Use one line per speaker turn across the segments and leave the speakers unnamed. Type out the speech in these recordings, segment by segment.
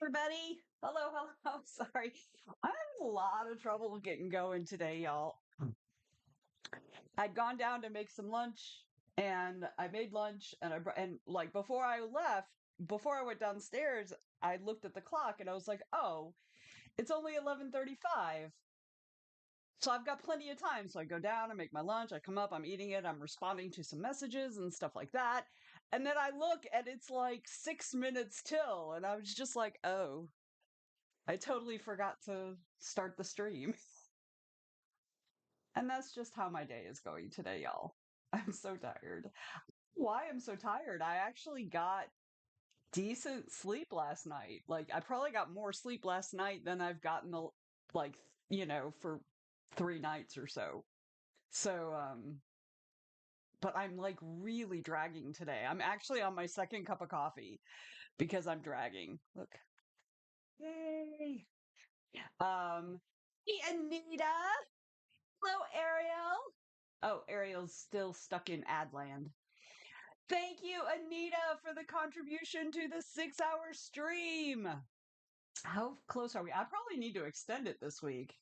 Everybody. Hello, hello. Sorry. I'm having a lot of trouble getting going today, y'all. I'd gone down to make some lunch and I made lunch and and like before I went downstairs, I looked at the clock and I was like, "Oh, it's only 11:35." So I've got plenty of time. So I go down, I make my lunch, I come up, I'm eating it, I'm responding to some messages and stuff like that. And then I look and it's like 6 minutes till and I was just like, "Oh, I totally forgot to start the stream." And that's just how my day is going today, y'all. I'm so tired. Why I'm so tired? I actually got decent sleep last night. Like, I probably got more sleep last night than I've gotten, like, for 3 nights or so. So, but I'm like really dragging today. I'm actually on my second cup of coffee because I'm dragging. Look. Yay. Hey, Anita. Hello, Ariel. Oh, Ariel's still stuck in Adland. Thank you, Anita, for the contribution to the 6 hour stream. How close are we? I probably need to extend it this week.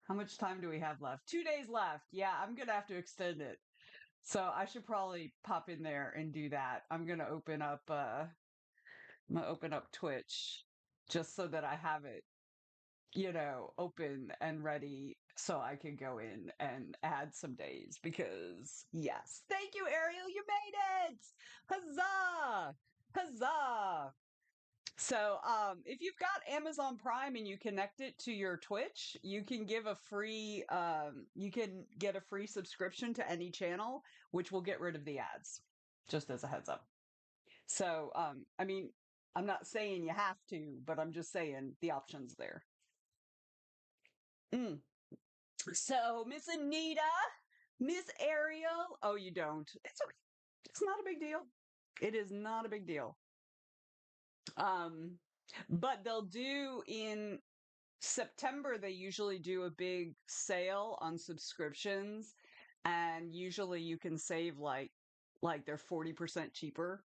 How much time do we have left? 2 days left. Yeah, I'm going to have to extend it. So I should probably pop in there and do that. I'm going to open up Twitch just so that I have it open and ready so I can go in and add some days because yes. Thank you, Ariel. You made it. Huzzah. Huzzah. So, if you've got Amazon Prime and you connect it to your Twitch, you can get a free subscription to any channel, which will get rid of the ads, just as a heads up. So, I mean, I'm not saying you have to, but I'm just saying the option's there. Mm. So, Miss Anita, Miss Ariel. Oh, you don't. It's okay. It's not a big deal. It is not a big deal. Um, but they'll do in September, they usually do a big sale on subscriptions, and usually you can save like they're 40% cheaper,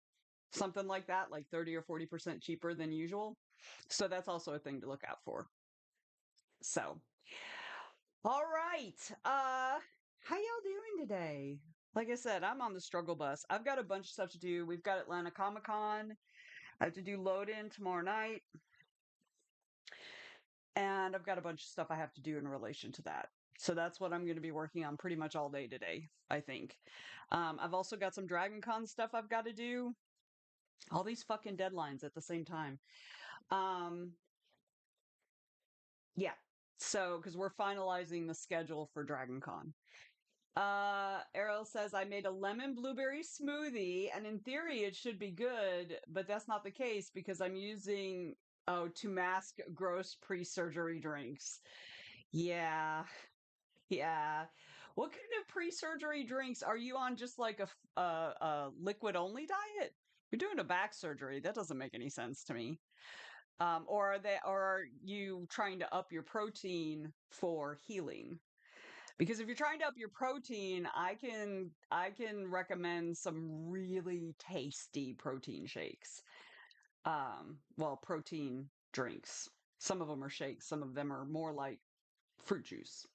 something like that, like 30 or 40% cheaper than usual. So that's also a thing to look out for. So, all right. How y'all doing today? Like I said, I'm on the struggle bus. I've got a bunch of stuff to do. We've got Atlanta Comic Con. I have to do load in tomorrow night. And I've got a bunch of stuff I have to do in relation to that. So that's what I'm going to be working on pretty much all day today, I think. I've also got some Dragon Con stuff I've got to do. All these fucking deadlines at the same time. Um, yeah. So, because we're finalizing the schedule for Dragon Con. Errol says, I made a lemon blueberry smoothie, and in theory it should be good, but that's not the case because I'm using, to mask gross pre surgery drinks. Yeah. Yeah. What kind of pre-surgery drinks are you on? Just like a liquid only diet? You're doing a back surgery. That doesn't make any sense to me. Or are you trying to up your protein for healing? Because if you're trying to up your protein, I can recommend some really tasty protein shakes. Well, protein drinks. Some of them are shakes, some of them are more like fruit juice.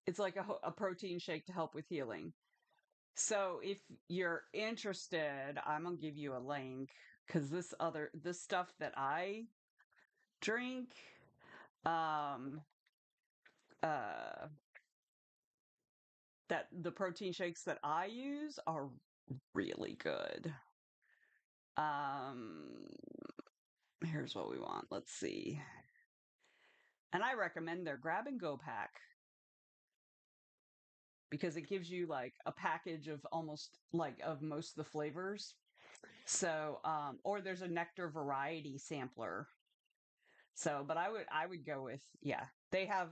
It's like a protein shake to help with healing. So if you're interested, I'm gonna give you a link because this stuff that I drink, um, uh, that the protein shakes that I use are really good. Um, Here's what we want. Let's see. And I recommend their grab and go pack because it gives you like a package of almost like of most of the flavors. So, or there's a nectar variety sampler. So, but I would go with, yeah. They have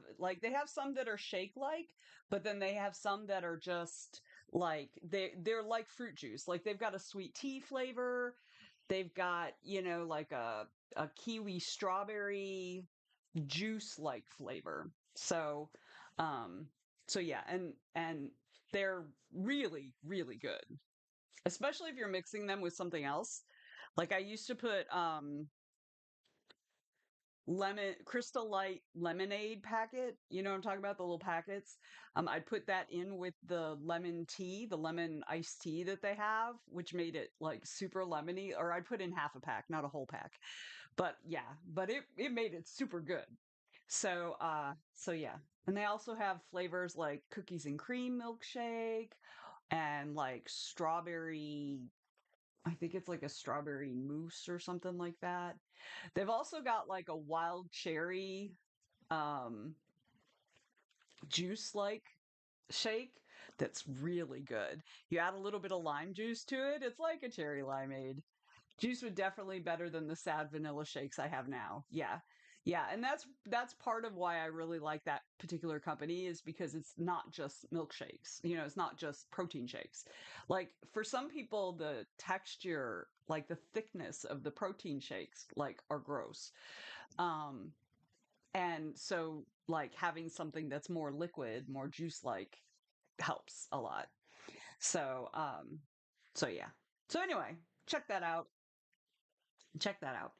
some that are shake like, but then they have some that are just like they're like fruit juice. Like they've got a sweet tea flavor. They've got, like a kiwi strawberry juice like flavor. So, um so yeah, and they're really really good, especially if you're mixing them with something else. Like I used to put lemon Crystal Light lemonade packet. You know what I'm talking about? The little packets. I'd put that in with the lemon tea, the lemon iced tea that they have, which made it like super lemony. Or I'd put in half a pack, not a whole pack. But yeah, but it made it super good. So yeah. And they also have flavors like cookies and cream milkshake and like strawberry, I think it's like a strawberry mousse or something like that. They've also got like a wild cherry um juice like shake that's really good. You add a little bit of lime juice to it, it's like a cherry limeade. Juice would definitely better than the sad vanilla shakes I have now. Yeah. Yeah, and that's part of why I really like that particular company is because it's not just milkshakes. You know, it's not just protein shakes. Like for some people the texture, like the thickness of the protein shakes like are gross. Um and so like having something that's more liquid, more juice like helps a lot. So so yeah. So anyway, check that out. Check that out.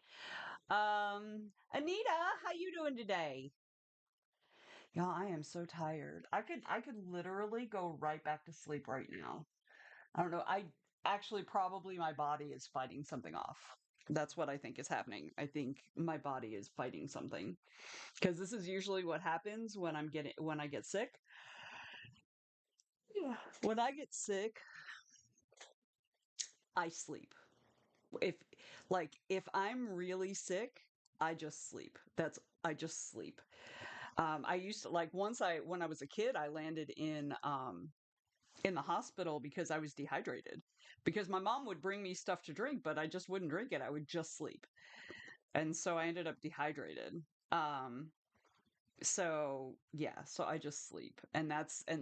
Anita, how you doing today? Y'all, I am so tired. I could literally go right back to sleep right now. I don't know. I actually probably my body is fighting something off. That's what I think is happening. I think my body is fighting something because this is usually what happens when I get sick. Yeah. When I get sick, I sleep. If if I'm really sick, I just sleep. I just sleep. I used to like once I when I was a kid, I landed in the hospital because I was dehydrated. Because my mom would bring me stuff to drink, but I just wouldn't drink it. I would just sleep. And so I ended up dehydrated. Um so yeah, so I just sleep. And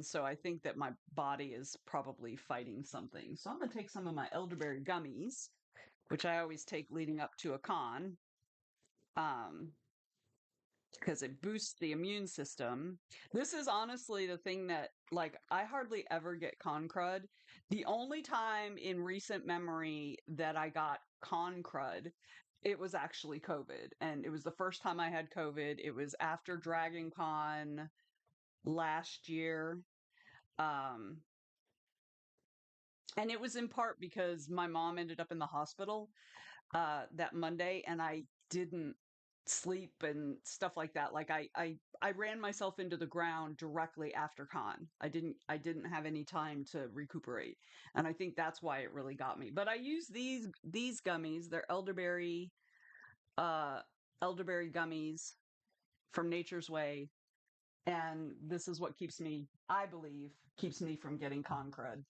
so I think that my body is probably fighting something. So I'm going to take some of my elderberry gummies, which I always take leading up to a con. Um because it boosts the immune system. This is honestly the thing that, like, I hardly ever get con crud. The only time in recent memory that I got con crud, it was actually COVID. And it was the first time I had COVID. It was after Dragon Con last year. Um, and it was in part because my mom ended up in the hospital that Monday, and I didn't sleep and stuff like that. Like I ran myself into the ground directly after con. I didn't have any time to recuperate, and I think that's why it really got me. But I use these gummies. They're uh, elderberry gummies from Nature's Way, and this is what keeps me, I believe, keeps me from getting con crud.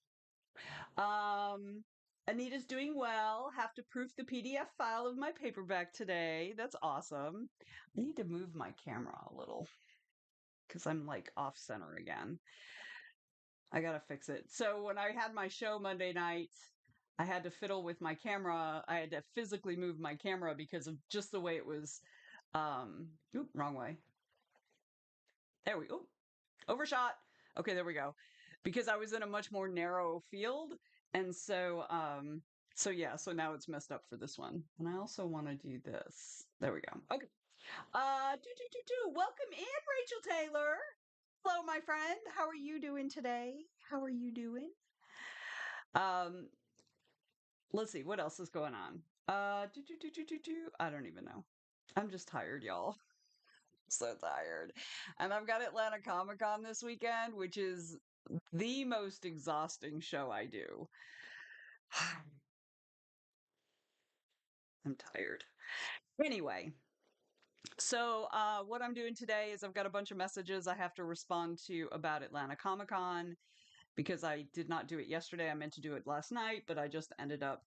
Um, Anita's doing well. Have to proof the PDF file of my paperback today. That's awesome. I need to move my camera a little because I'm like off center again. I gotta fix it. So when I had my show Monday night, I had to fiddle with my camera. I had to physically move my camera because of just the way it was. Oop, wrong way. There we go. Overshot. Okay, there we go. Because I was in a much more narrow field, and so yeah, so now it's messed up for this one. And I also want to do this. There we go. Okay. Do. Welcome in, Rachel Taylor. Hello, my friend. How are you doing today? How are you doing? Um, let's see what else is going on. I don't even know. I'm just tired, y'all. So tired. And I've got Atlanta Comic Con this weekend, which is the most exhausting show I do. I'm tired. Anyway, so what I'm doing today is I've got a bunch of messages I have to respond to about Atlanta Comic Con because I did not do it yesterday. I meant to do it last night, but I just ended up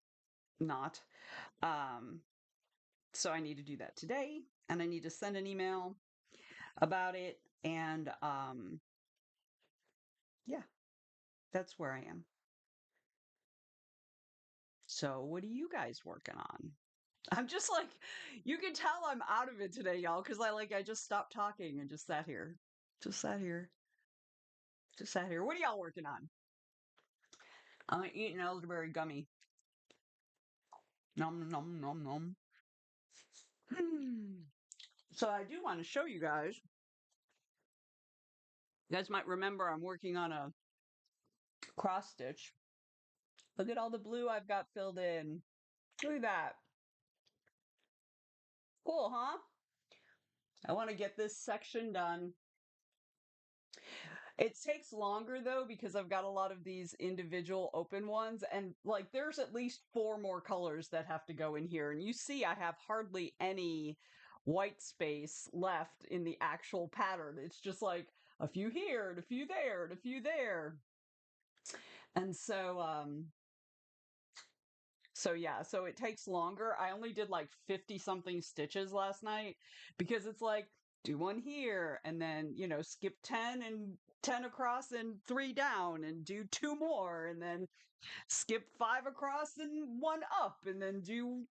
not. Um, so I need to do that today, and I need to send an email about it. And yeah, that's where I am. So, what are you guys working on? I'm just like, you can tell I'm out of it today, y'all, because I just stopped talking and just sat here. Just sat here. Just sat here. What are y'all working on? I'm eating elderberry gummy. Nom nom nom nom. So I do want to show you guys. You guys might remember I'm working on a cross stitch. Look at all the blue I've got filled in. Look at that. Cool, huh? I want to get this section done. It takes longer though because I've got a lot of these individual open ones, and like there's at least 4 more colors that have to go in here. And you see I have hardly any white space left in the actual pattern. It's just like a few here and a few there and a few there. And so yeah, so it takes longer. I only did like 50 something stitches last night because it's like do one here and then, skip 10 and 10 across and 3 down and do 2 more and then skip 5 across and 1 up and then do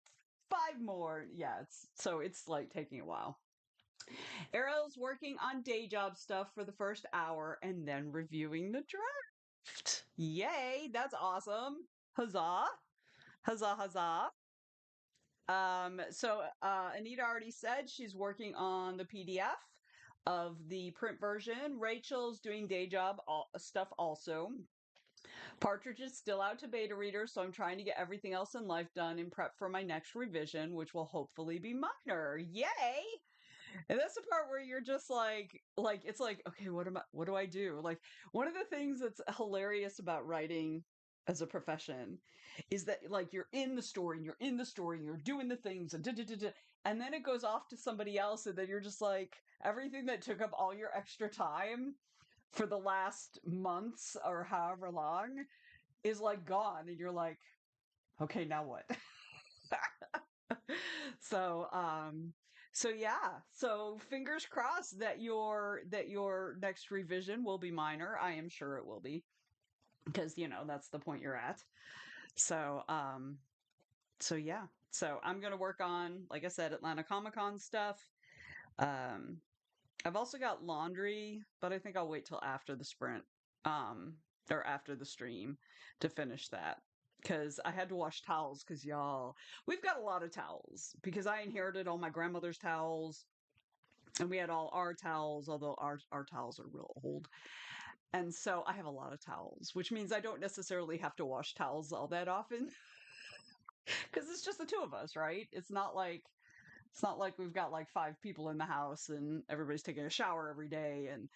5 more. Yeah, it's like taking a while. Ariel's working on day job stuff for the first hour and then reviewing the draft. Yay, that's awesome. Huzzah. Huzzah, huzzah. Anita already said she's working on the PDF of the print version. Rachel's doing day job stuff also. Partridge is still out to beta readers, so I'm trying to get everything else in life done in prep for my next revision, which will hopefully be minor. Yay! And that's the part where you're just like it's like, okay, what do I do? Like one of the things that's hilarious about writing as a profession is that like you're in the story and you're in the story and you're doing the things and and then it goes off to somebody else and then you're just like everything that took up all your extra time for the last months or however long is like gone and you're like, okay, now what? so so yeah, so fingers crossed that your next revision will be minor. I am sure it will be because that's the point you're at. So so yeah, so I'm gonna work on, like I said, Atlanta Comic Con stuff. um I've also got laundry, but I think I'll wait till after the sprint, um, or after the stream to finish that. Because I had to wash towels, because y'all, we've got a lot of towels. Because I inherited all my grandmother's towels, and we had all our towels, although our towels are real old. And so I have a lot of towels, which means I don't necessarily have to wash towels all that often, because it's just the two of us, right? It's not like we've got like 5 people in the house and everybody's taking a shower every day and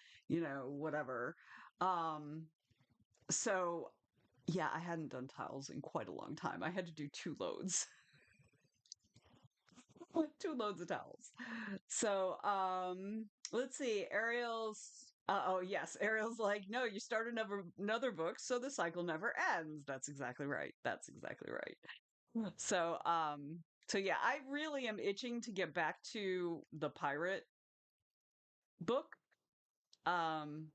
whatever. Um so yeah, I hadn't done tiles in quite a long time. I had to do 2 loads. 2 loads of towels. So let's see. Oh yes, Ariel's like, no, you start another book, so the cycle never ends. That's exactly right. That's exactly right. So, so yeah, I really am itching to get back to the pirate book.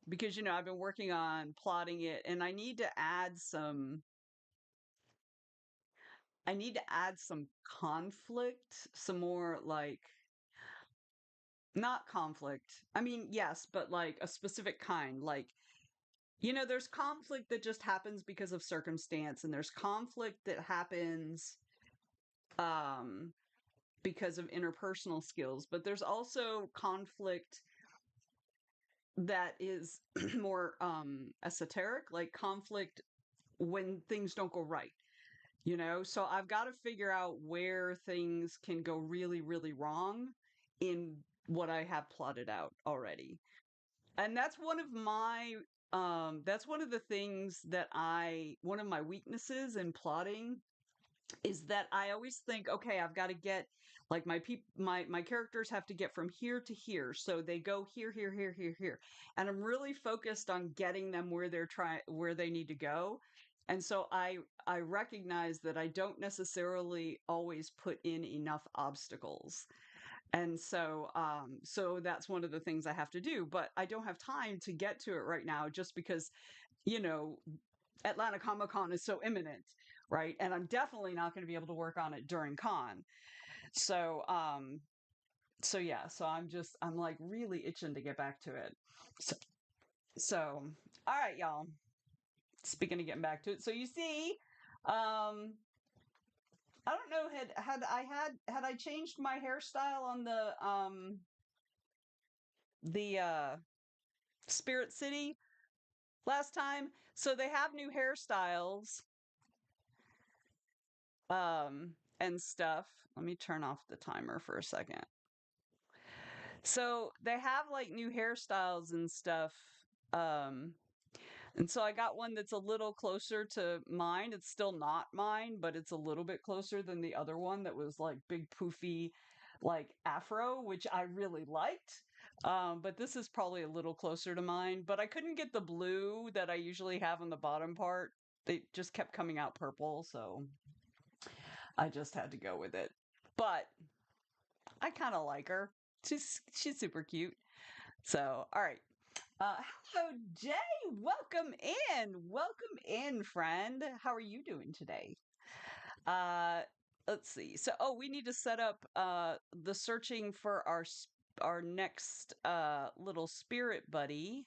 Because I've been working on plotting it and I need to add some conflict, some more like not conflict. I mean, yes, but like a specific kind. Like, there's conflict that just happens because of circumstance and there's conflict that happens um because of interpersonal skills, but there's also conflict that is more esoteric, like conflict when things don't go right. So I've got to figure out where things can go really, really wrong in what I have plotted out already. And that's one of the things that one of my weaknesses in plotting is that I always think, okay, I've got to get like my characters have to get from here to here. So they go here, here, here, here, here. And I'm really focused on getting them where they need to go. And so I recognize that I don't necessarily always put in enough obstacles. And so that's one of the things I have to do, but I don't have time to get to it right now just because, you know, Atlanta Comic Con is so imminent, right? And I'm definitely not going to be able to work on it during con. So, so yeah, so I'm like really itching to get back to it. So, so all right, y'all. Speaking of getting back to it, so you see, I don't know had I changed my hairstyle on the the Spirit City last time. So they have new hairstyles and stuff. Let me turn off the timer for a second. So they have like new hairstyles and stuff. Um and so I got one that's a little closer to mine. It's still not mine, but it's a little bit closer than the other one that was like big poofy like afro, which I really liked. But this is probably a little closer to mine, but I couldn't get the blue that I usually have on the bottom part. They just kept coming out purple, so I just had to go with it. But I kind of like her. She's super cute. So, all right. Hello, Jay. Welcome in. Welcome in, friend. How are you doing today? Uh, let's see. So, oh, we need to set up the searching for our next little spirit buddy.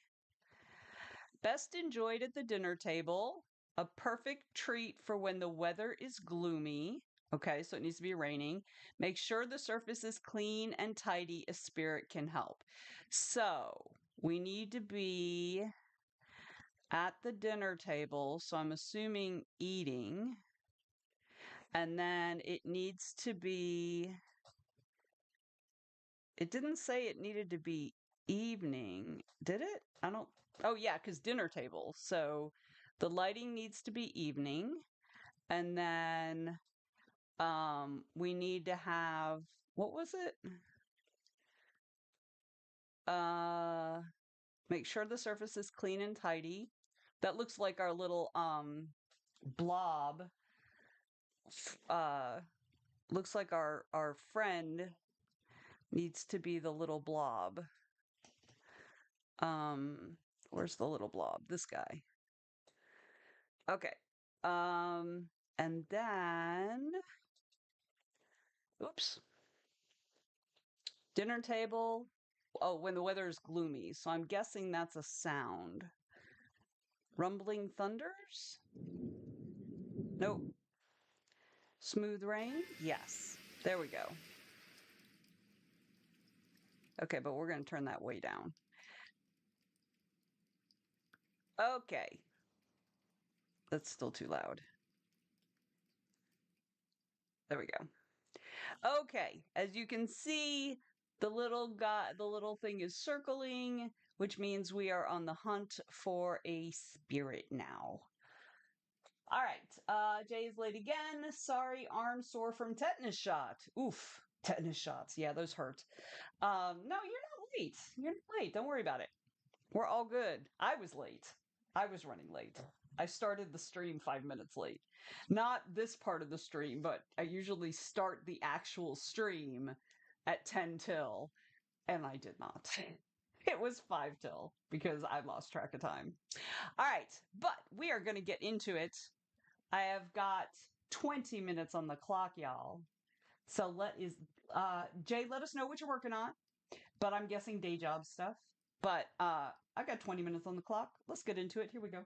Best enjoyed at the dinner table. A perfect treat for when the weather is gloomy. Okay, so it needs to be raining. Make sure the surface is clean and tidy. A spirit can help. So we need to be at the dinner table. So I'm assuming eating. And then it needs to be, it didn't say it needed to be evening, did it? I don't, oh yeah, because dinner table. So the lighting needs to be evening. And then we need to have, what was it? Uh, make sure the surface is clean and tidy. That looks like our little blob. Uh, looks like our friend needs to be the little blob. Um, where's the little blob? This guy. Okay. And then, oops, dinner table. Oh, when the weather is gloomy. So I'm guessing that's a sound. Rumbling thunders? Nope. Smooth rain? Yes. There we go. Okay, but we're going to turn that way down. Okay. That's still too loud. There we go. Okay, as you can see, the little guy, the little thing is circling, which means we are on the hunt for a spirit now. All right, Jay's late again. Sorry, arm sore from tetanus shot. Oof, tetanus shots. Yeah, those hurt. No, you're not late. You're not late. Don't worry about it. We're all good. I was late. I was running late. I started the stream 5 minutes late. Not this part of the stream, but I usually start the actual stream at 10 till, and I did not. It was 5 till because I lost track of time. All right, but we are going to get into it. I have got 20 minutes on the clock, y'all. So Jay, let us know what you're working on, but I'm guessing day job stuff. But I got 20 minutes on the clock. Let's get into it. Here we go.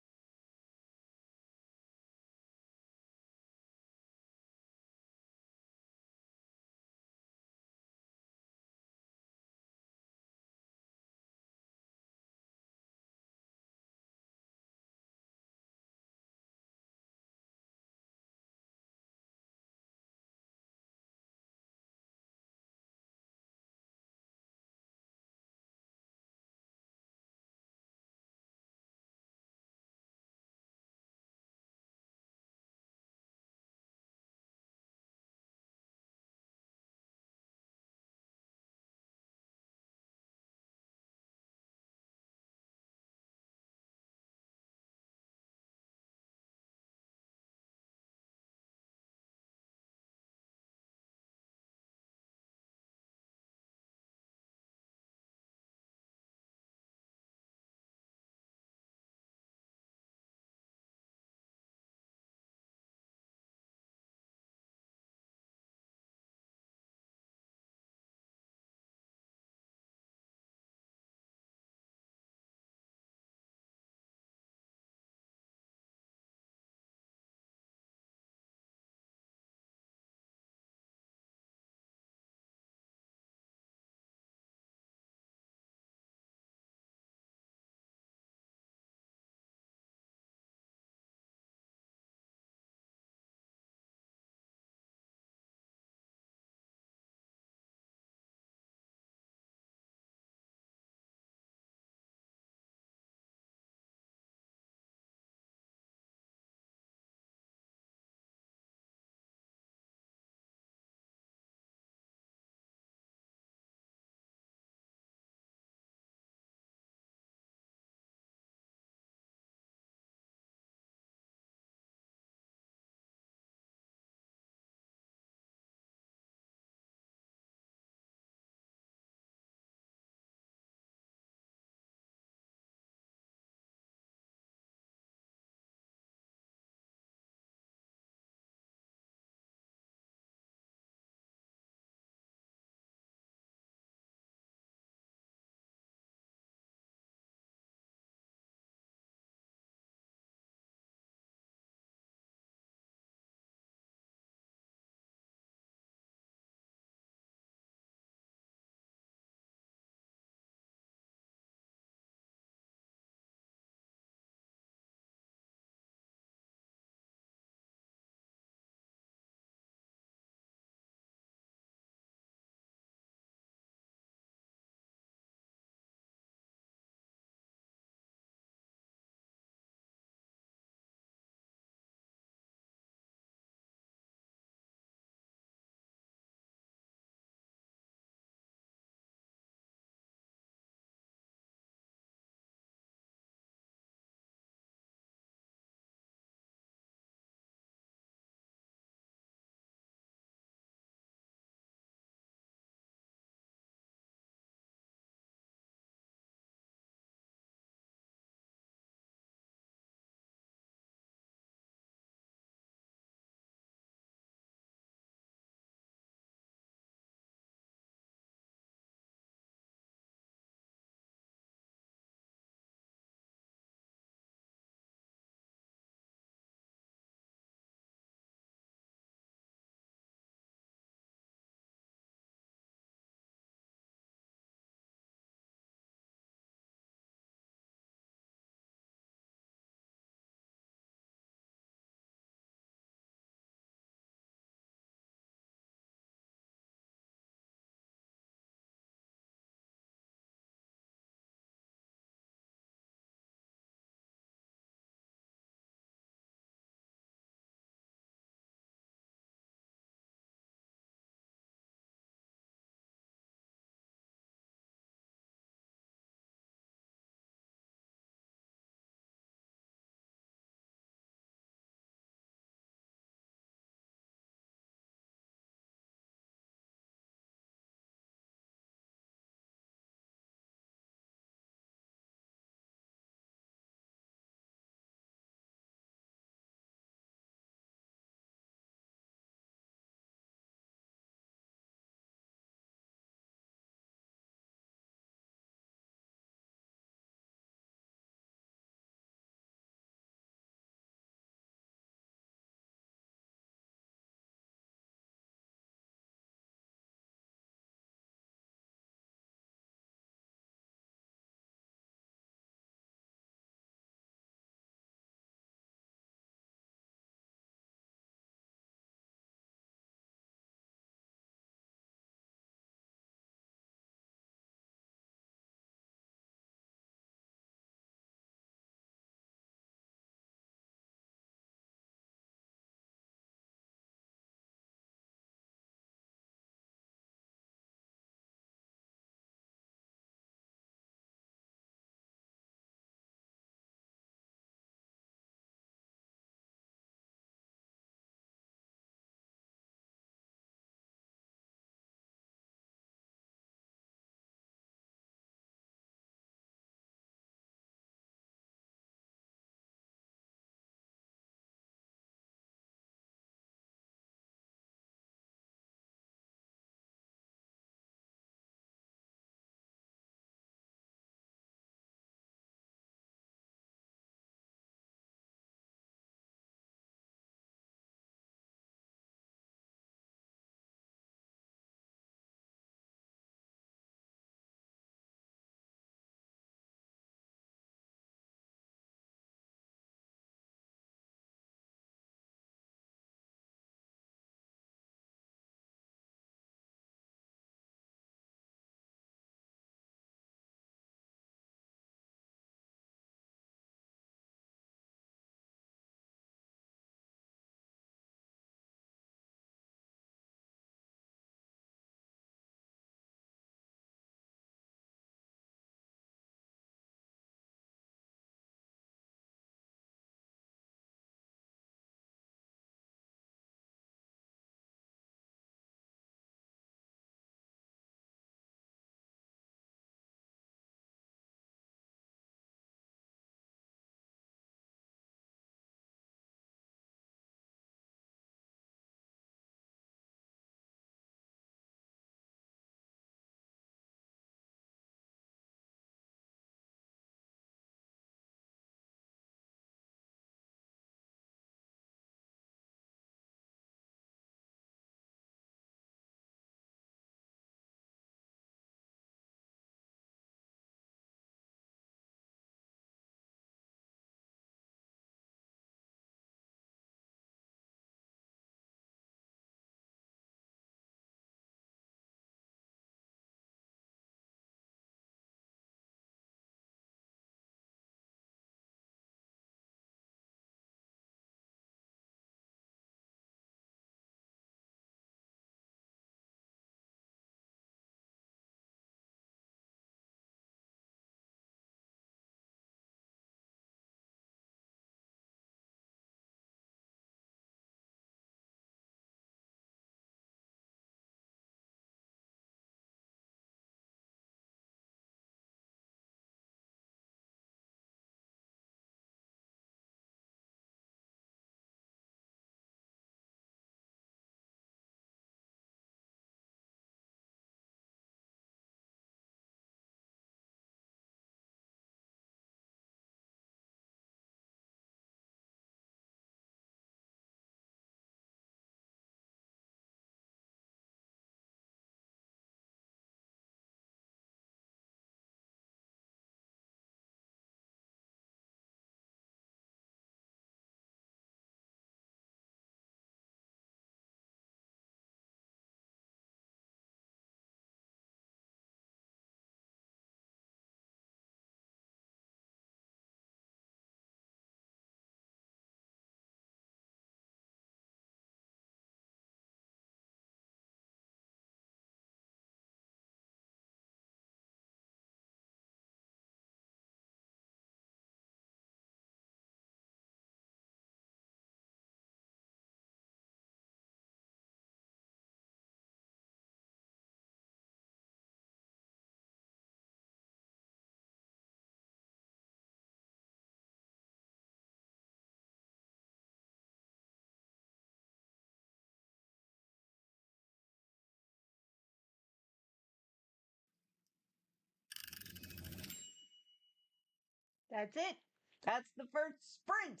That's it. That's the first sprint.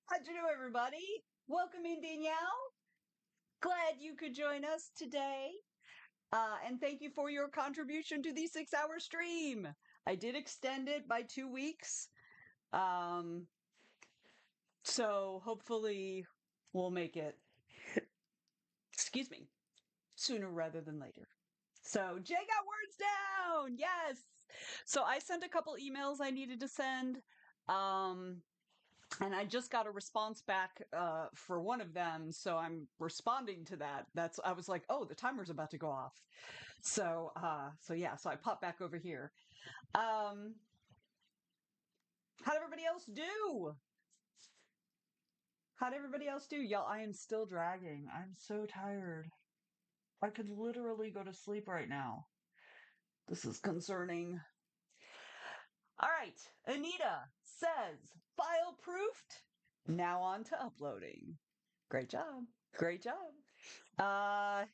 How'd you do, everybody? Welcome in, Danielle. Glad you could join us today. And thank you for your contribution to the 6 hour stream. I did extend it by 2 weeks. Um, so hopefully we'll make it, excuse me, sooner rather than later. So Jay got words down. Yes. So I sent a couple emails I needed to send. Um, and I just got a response back for one of them, so I'm responding to that. I was like, oh, the timer's about to go off. So yeah, so I popped back over here. How'd everybody else do? How'd everybody else do? Y'all, I am still dragging. I'm so tired. I could literally go to sleep right now. This is concerning. All right, Anita says, file proofed. Now on to uploading. Great job. Great job.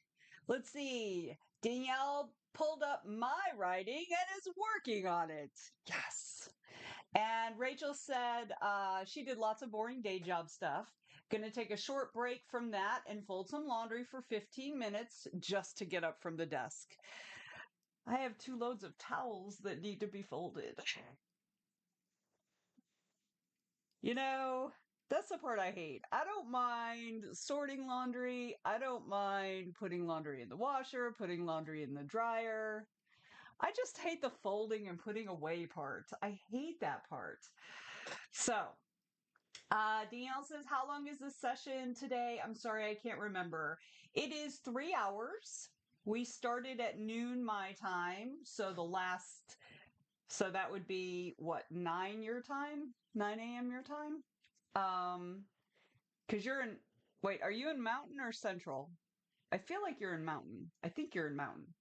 Let's see. Danielle pulled up my writing and is working on it. Yes. And Rachel said she did lots of boring day job stuff. Gonna take a short break from that and fold some laundry for 15 minutes just to get up from the desk. I have 2 loads of towels that need to be folded. You know, that's the part I hate. I don't mind sorting laundry. I don't mind putting laundry in the washer, putting laundry in the dryer. I just hate the folding and putting away part. I hate that part. So, Danielle says, how long is this session today? I'm sorry, I can't remember. It is 3 hours. We started at noon my time. So that would be what, 9 your time? 9 a.m. your time? Because you're in, wait, are you in Mountain or Central? I feel like you're in Mountain. I think you're in Mountain.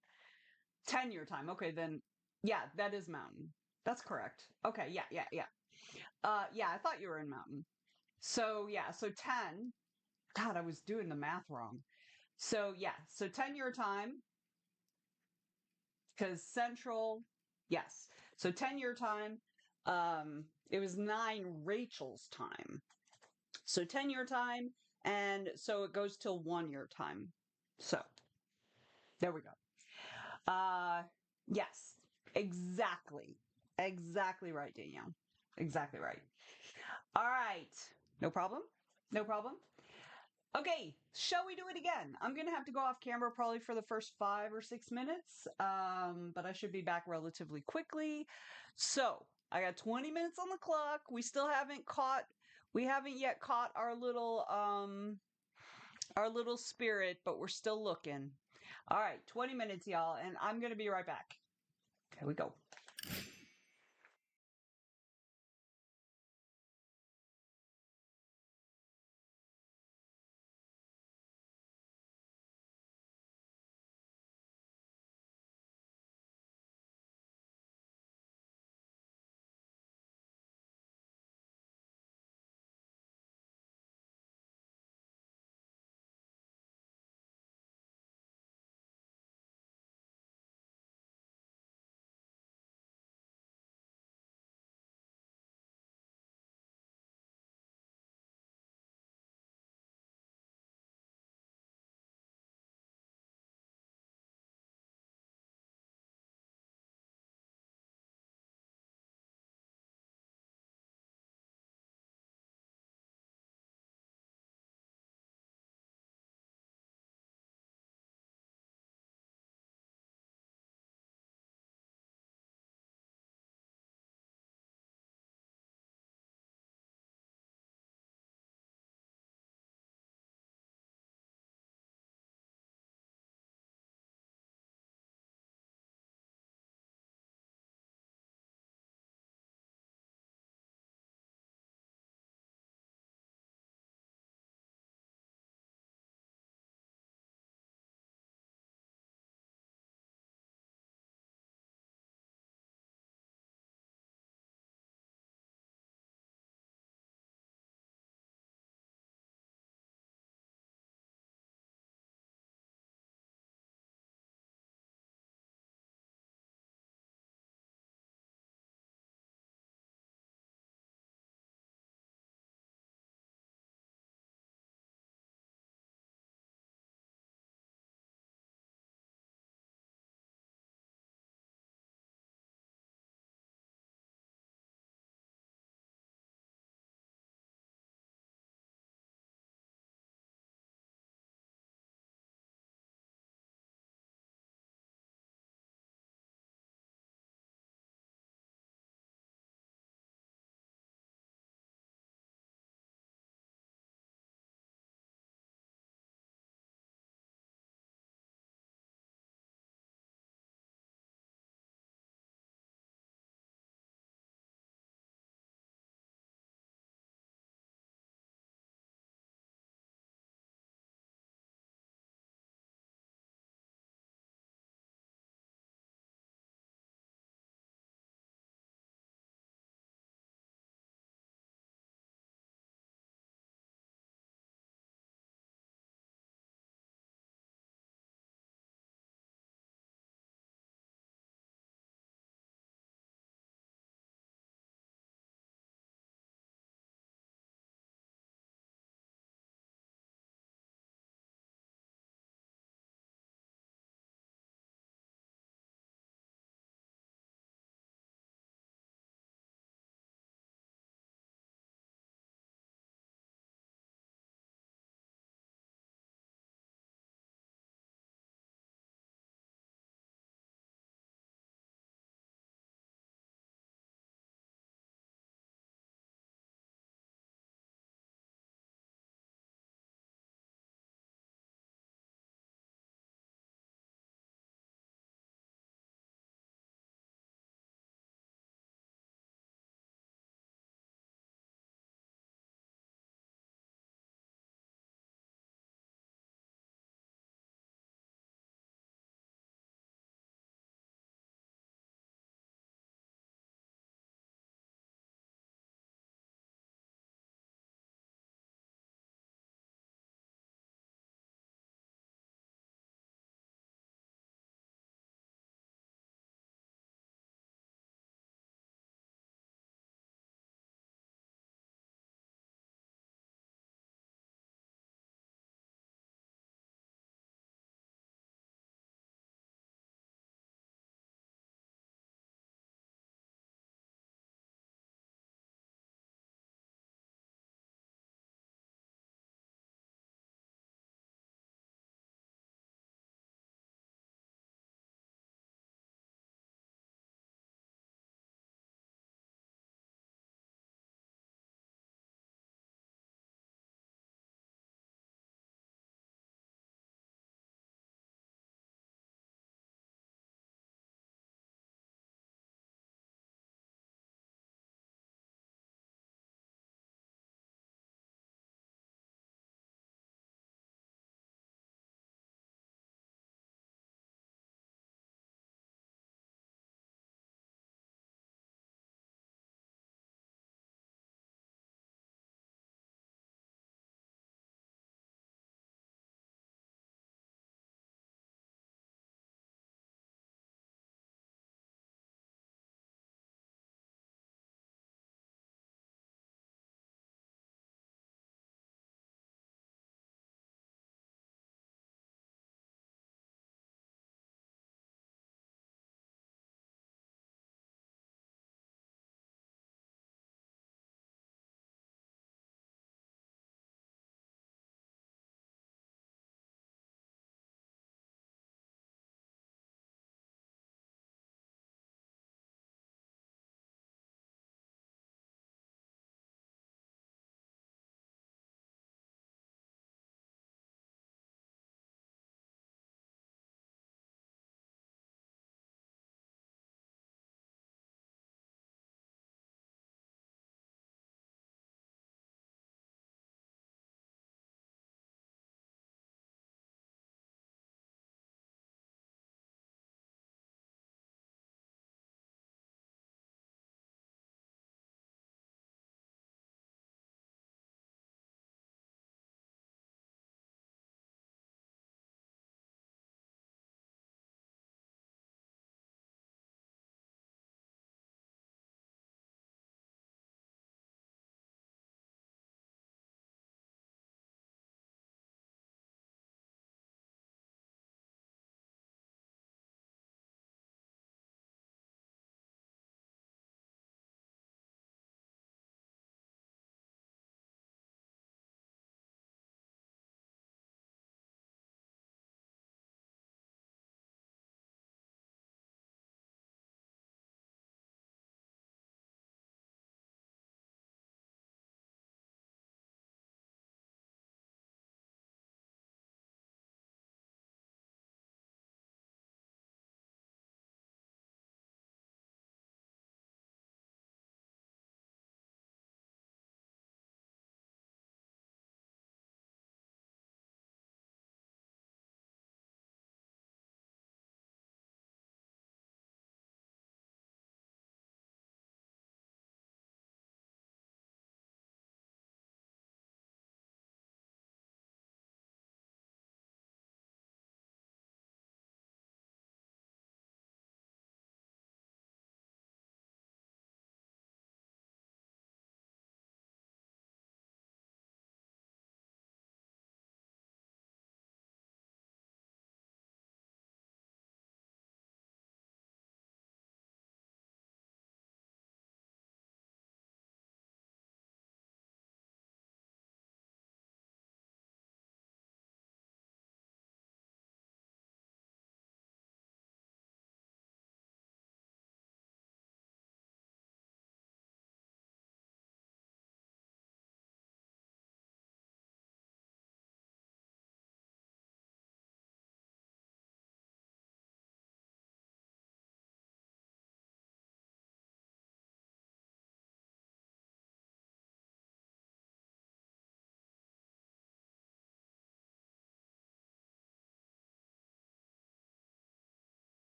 10 your time. Okay, then, yeah, that is Mountain. That's correct. Okay, yeah. Yeah, I thought you were in Mountain. So, yeah, so 10. God, I was doing the math wrong. So, yeah, so 10 your time, because Central, yes. So 10 your time. It was 9 Rachel's time. So 10 your time, and so it goes till 1 your time. So there we go. Yes, exactly. Exactly right, Danielle. Exactly right. All right. No problem. No problem. Okay, shall we do it again? I'm going to have to go off camera probably for the first 5 or 6 minutes, but I should be back relatively quickly. So I got 20 minutes on the clock. We haven't yet caught our little spirit, but we're still looking. All right, 20 minutes, y'all, and I'm going to be right back. Here we go.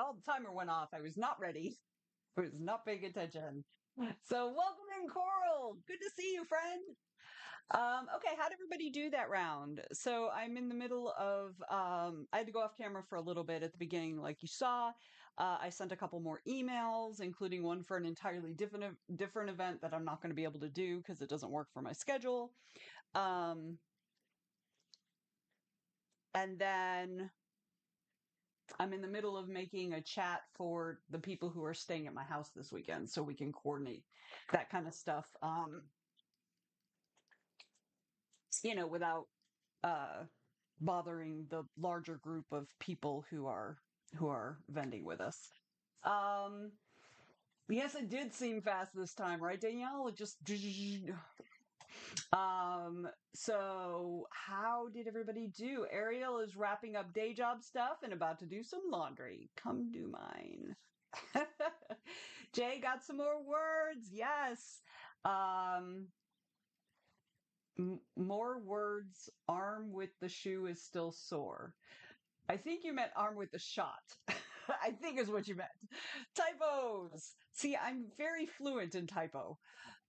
Oh, the timer went off. I was not ready. I was not paying attention. So, welcome in, Coral. Good to see you, friend. Okay, how'd everybody do that round? So I'm in the middle of, I had to go off camera for a little bit at the beginning, like you saw. I sent a couple more emails, including one for an entirely different event that I'm not going to be able to do because it doesn't work for my schedule. Um, and then I'm in the middle of making a chat for the people who are staying at my house this weekend so we can coordinate that kind of stuff. Without uh bothering the larger group of people who are vending with us. Um, yes, it did seem fast this time, right, Danielle? It just so how did everybody do? Ariel is wrapping up day job stuff and about to do some laundry. Come do mine. Jay got some more words. Yes. Um, more words. Arm with the shoe is still sore. I think you meant arm with the shot. I think is what you meant. Typos. See, I'm very fluent in typo.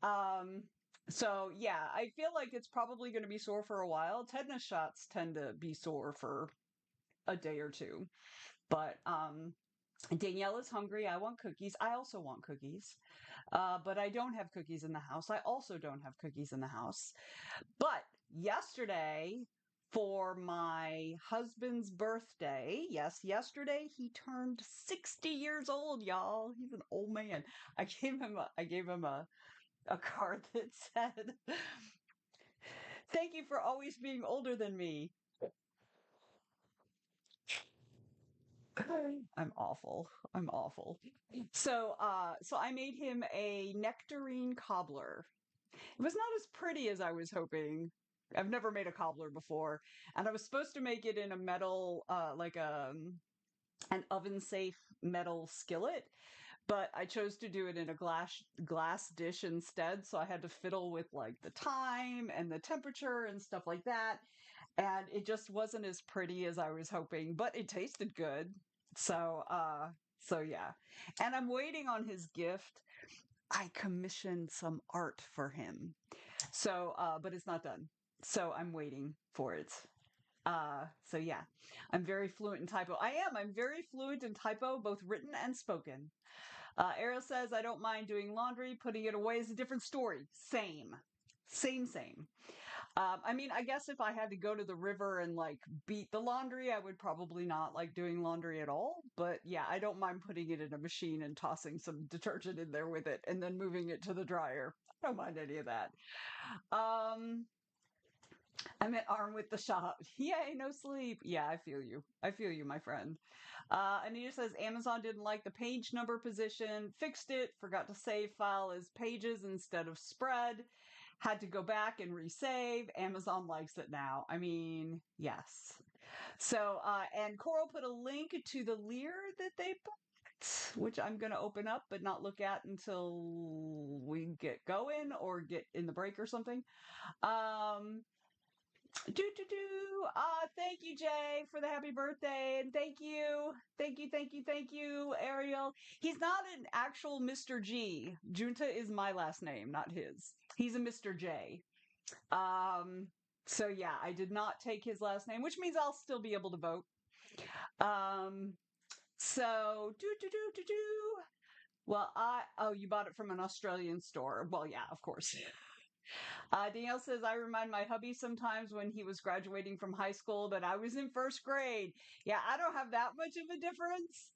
Um, so yeah, I feel like it's probably going to be sore for a while. Tetanus shots tend to be sore for a day or two. But Danielle is hungry. I want cookies. I also want cookies. But I don't have cookies in the house. I also don't have cookies in the house. But yesterday, for my husband's birthday, yes, yesterday he turned 60 years old, y'all. He's an old man. I gave him a card that said, "Thank you for always being older than me." I'm awful. I'm awful. So I made him a nectarine cobbler. It was not as pretty as I was hoping. I've never made a cobbler before, and I was supposed to make it in a metal, like an oven safe metal skillet, but I chose to do it in a glass dish instead. So I had to fiddle with like the time and the temperature and stuff like that, and it just wasn't as pretty as I was hoping, but it tasted good. So, so yeah, and I'm waiting on his gift. I commissioned some art for him. So, but it's not done. So I'm waiting for it. So yeah, I'm very fluent in typo. I'm very fluent in typo, both written and spoken. Ariel says, I don't mind doing laundry. Putting it away is a different story. Same. Same. I mean, I guess if I had to go to the river and like beat the laundry, I would probably not like doing laundry at all. But yeah, I don't mind putting it in a machine and tossing some detergent in there with it and then moving it to the dryer. I don't mind any of that. Um, I'm at arm with the shop. Yay, no sleep. Yeah, I feel you. I feel you, my friend. Anita says Amazon didn't like the page number position, fixed it, forgot to save file as pages instead of spread, had to go back and resave. Amazon likes it now. I mean, yes. So, and Coral put a link to the Lear that they put, which I'm going to open up but not look at until we get going or get in the break or something. Um, Thank you, Jay, for the happy birthday. And thank you, Ariel. He's not an actual Mr. G. Junta is my last name, not his. He's a Mr. J. Um, so yeah, I did not take his last name, which means I'll still be able to vote. Um, so Well, you bought it from an Australian store. Well, yeah, of course. Danielle says, I remind my hubby sometimes when he was graduating from high school that I was in first grade. Yeah, I don't have that much of a difference.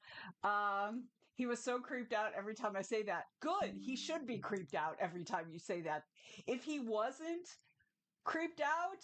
He was so creeped out every time I say that. Good. He should be creeped out every time you say that. If he wasn't creeped out,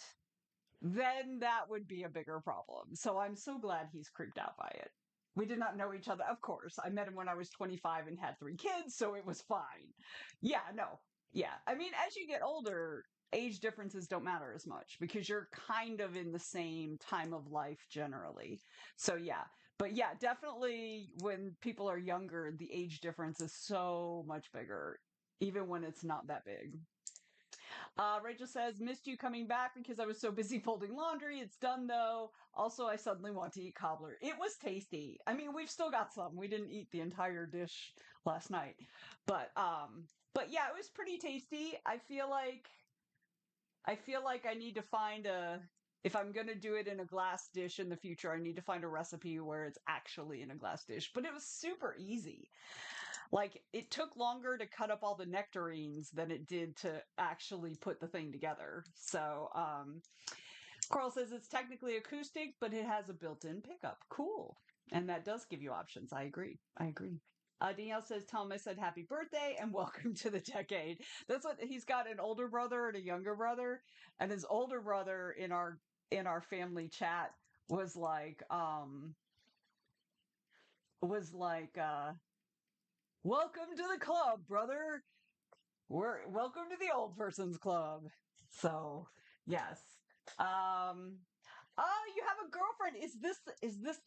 then that would be a bigger problem. So I'm so glad he's creeped out by it. We did not know each other. Of course, I met him when I was 25 and had 3 kids, so it was fine. Yeah, no. Yeah. I mean, as you get older, age differences don't matter as much because you're kind of in the same time of life generally. So, yeah. But yeah, definitely when people are younger, the age difference is so much bigger, even when it's not that big. Rachel says, missed you coming back because I was so busy folding laundry. It's done though. Also, I suddenly want to eat cobbler. It was tasty. I mean, we've still got some. We didn't eat the entire dish last night. But yeah, it was pretty tasty. I feel like I need to find a if I'm going to do it in a glass dish in the future, I need to find a recipe where it's actually in a glass dish. But it was super easy. Like it took longer to cut up all the nectarines than it did to actually put the thing together. So, Carl says it's technically acoustic, but it has a built-in pickup. Cool. And that does give you options. I agree. I agree. Danielle says, Thomas said happy birthday and welcome to the decade. That's what he's got an older brother and a younger brother. And his older brother in our family chat was like, welcome to the club, brother. We're welcome to the old person's club. So yes. Um oh, you have a girlfriend. Is this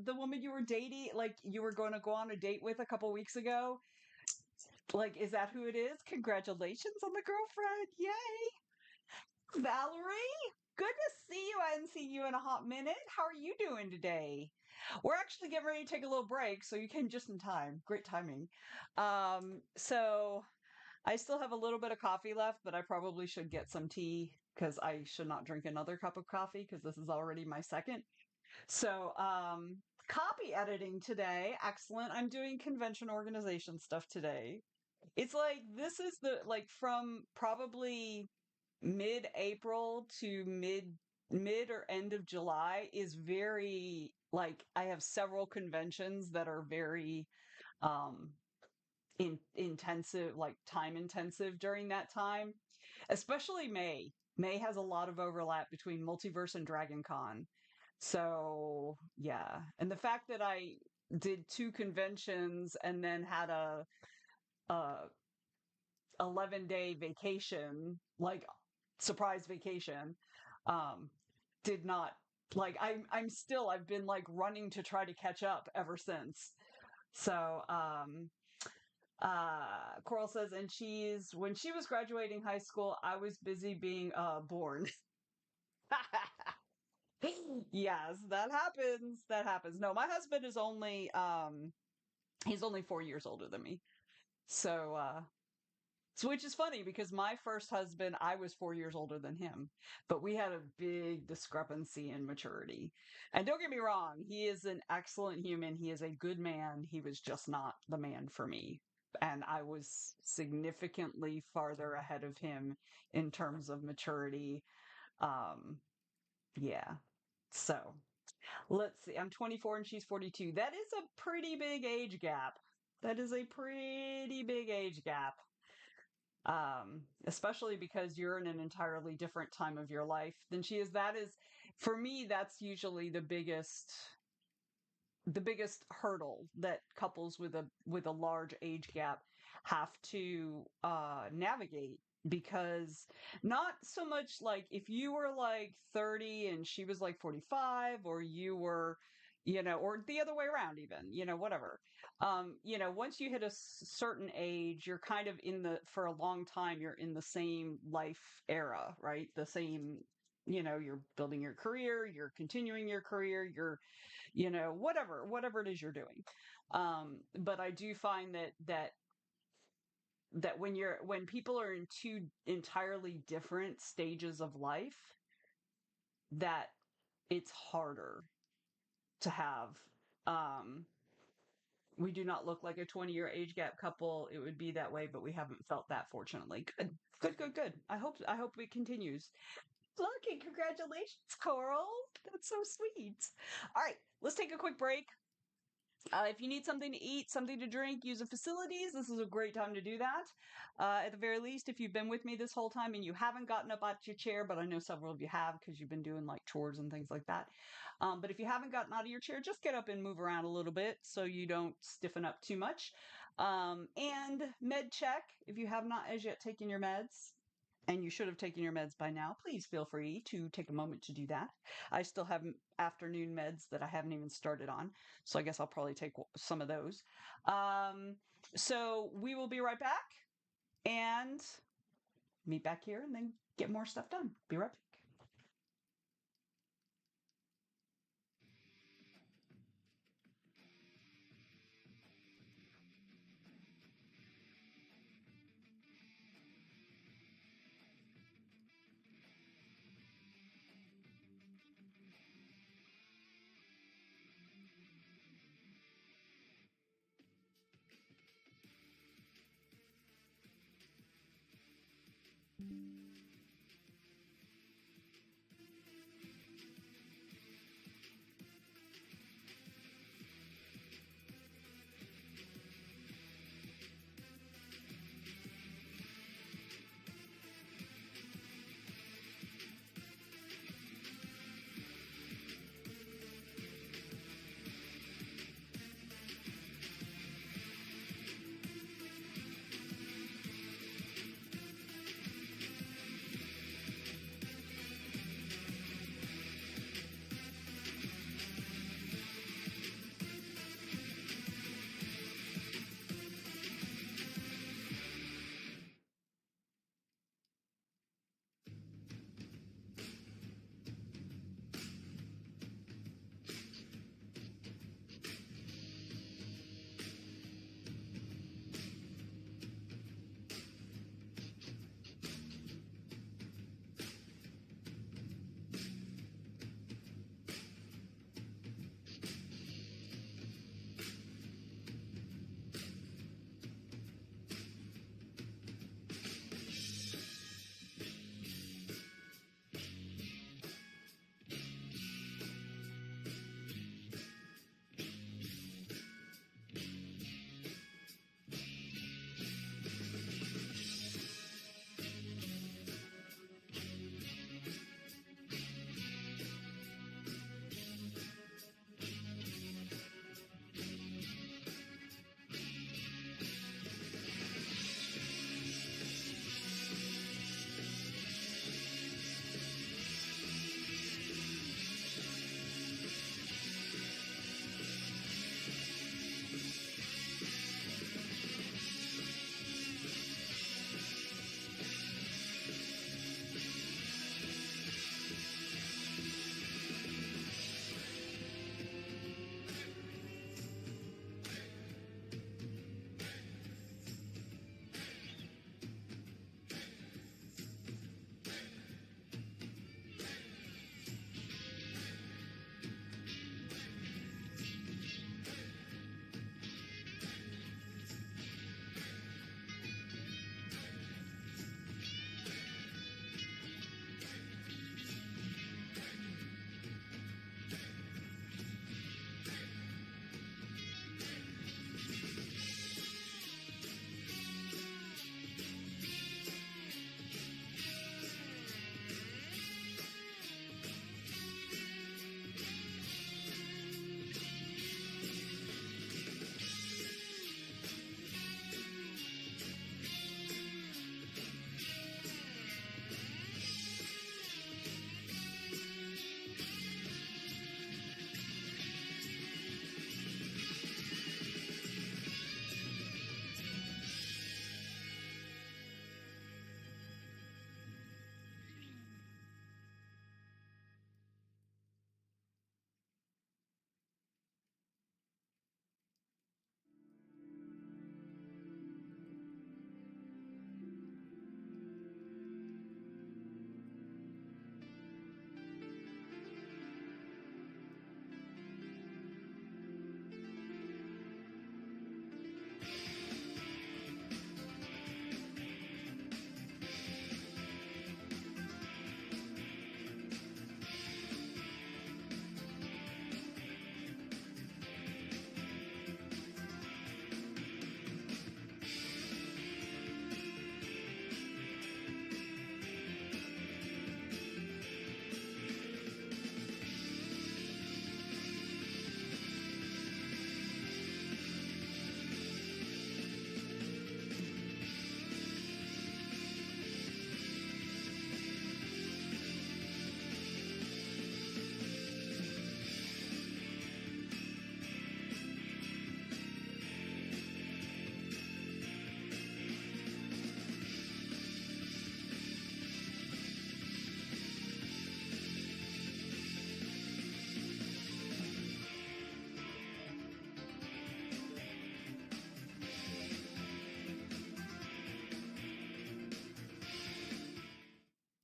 the woman you were dating? Like you were going to go on a date with a couple weeks ago? Like, is that who it is? Congratulations on the girlfriend. Yay. Valerie, good to see you. I hadn't seen you in a hot minute. How are you doing today? We're actually getting ready to take a little break, so you came just in time. Great timing. So I still have a little bit of coffee left, but I probably should get some tea because I should not drink another cup of coffee because this is already my second. So, copy editing today. Excellent. I'm doing convention organization stuff today. It's like this is the like from probably mid-April to mid or end of July is very like I have several conventions that are very um intensive, like time intensive during that time, especially May. May has a lot of overlap between Multiverse and Dragon Con. So, yeah. And the fact that I did two conventions and then had a 11-day vacation, like surprise vacation, um, did not like I've been like running to try to catch up ever since. So, Coral says, and when she was graduating high school, I was busy being born. Yes, that happens. That happens. No, my husband is only he's only 4 years older than me. So which is funny because my first husband, I was 4 years older than him, but we had a big discrepancy in maturity. And don't get me wrong, he is an excellent human. He is a good man. He was just not the man for me. And I was significantly farther ahead of him in terms of maturity. Um, yeah. So let's see. I'm 24 and she's 42. That is a pretty big age gap. That is a pretty big age gap. Especially because you're in an entirely different time of your life than she is. That is, for me, that's usually the biggest hurdle that couples with a large age gap have to navigate, because not so much like if you were like 30 and she was like 45, or you were, or the other way around, even, whatever. Once you hit a certain age, you're kind of for a long time, you're in the same life era, right? The same, you're building your career, you're continuing your career, you're whatever it is you're doing. But I do find that when people are in two entirely different stages of life, that it's harder to have. Um, we do not look like a 20-year age gap couple. It would be that way, but we haven't felt that, fortunately. Good, good, good, good. I hope it continues. Look, and congratulations, Coral. That's so sweet. All right, let's take a quick break. If you need something to eat, something to drink, use the facilities, this is a great time to do that. At the very least, if you've been with me this whole time and you haven't gotten up out your chair, but I know several of you have because you've been doing like chores and things like that. But if you haven't gotten out of your chair, just get up and move around a little bit so you don't stiffen up too much. And med check, if you have not as yet taken your meds, and you should have taken your meds by now, please feel free to take a moment to do that. I still have afternoon meds that I haven't even started on, so I guess I'll probably take some of those. So we will be right back, and meet back here and then get more stuff done. Be right back.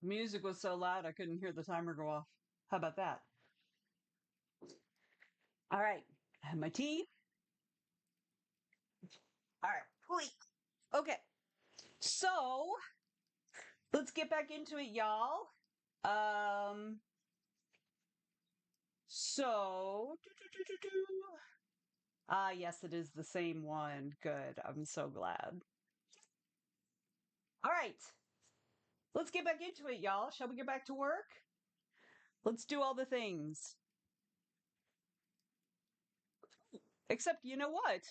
music was so loud I couldn't hear the timer go off. How about that? All right. I have my tea. All right. Wait. Okay. So let's get back into it, y'all. Um, so ah, yes, it is the same one. Good. I'm so glad. All right. Let's get back into it, y'all. Shall we get back to work? Let's do all the things. Except, you know what?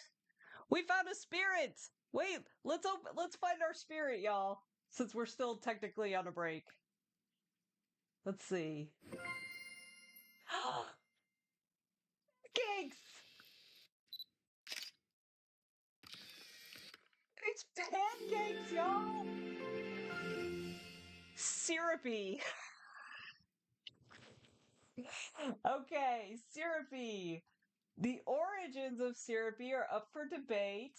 We found a spirit. Wait, let's find our spirit, y'all. Since we're still technically on a break. Let's see. Cakes. It's pancakes, y'all. Syrupy. Okay, syrupy. The origins of syrupy are up for debate,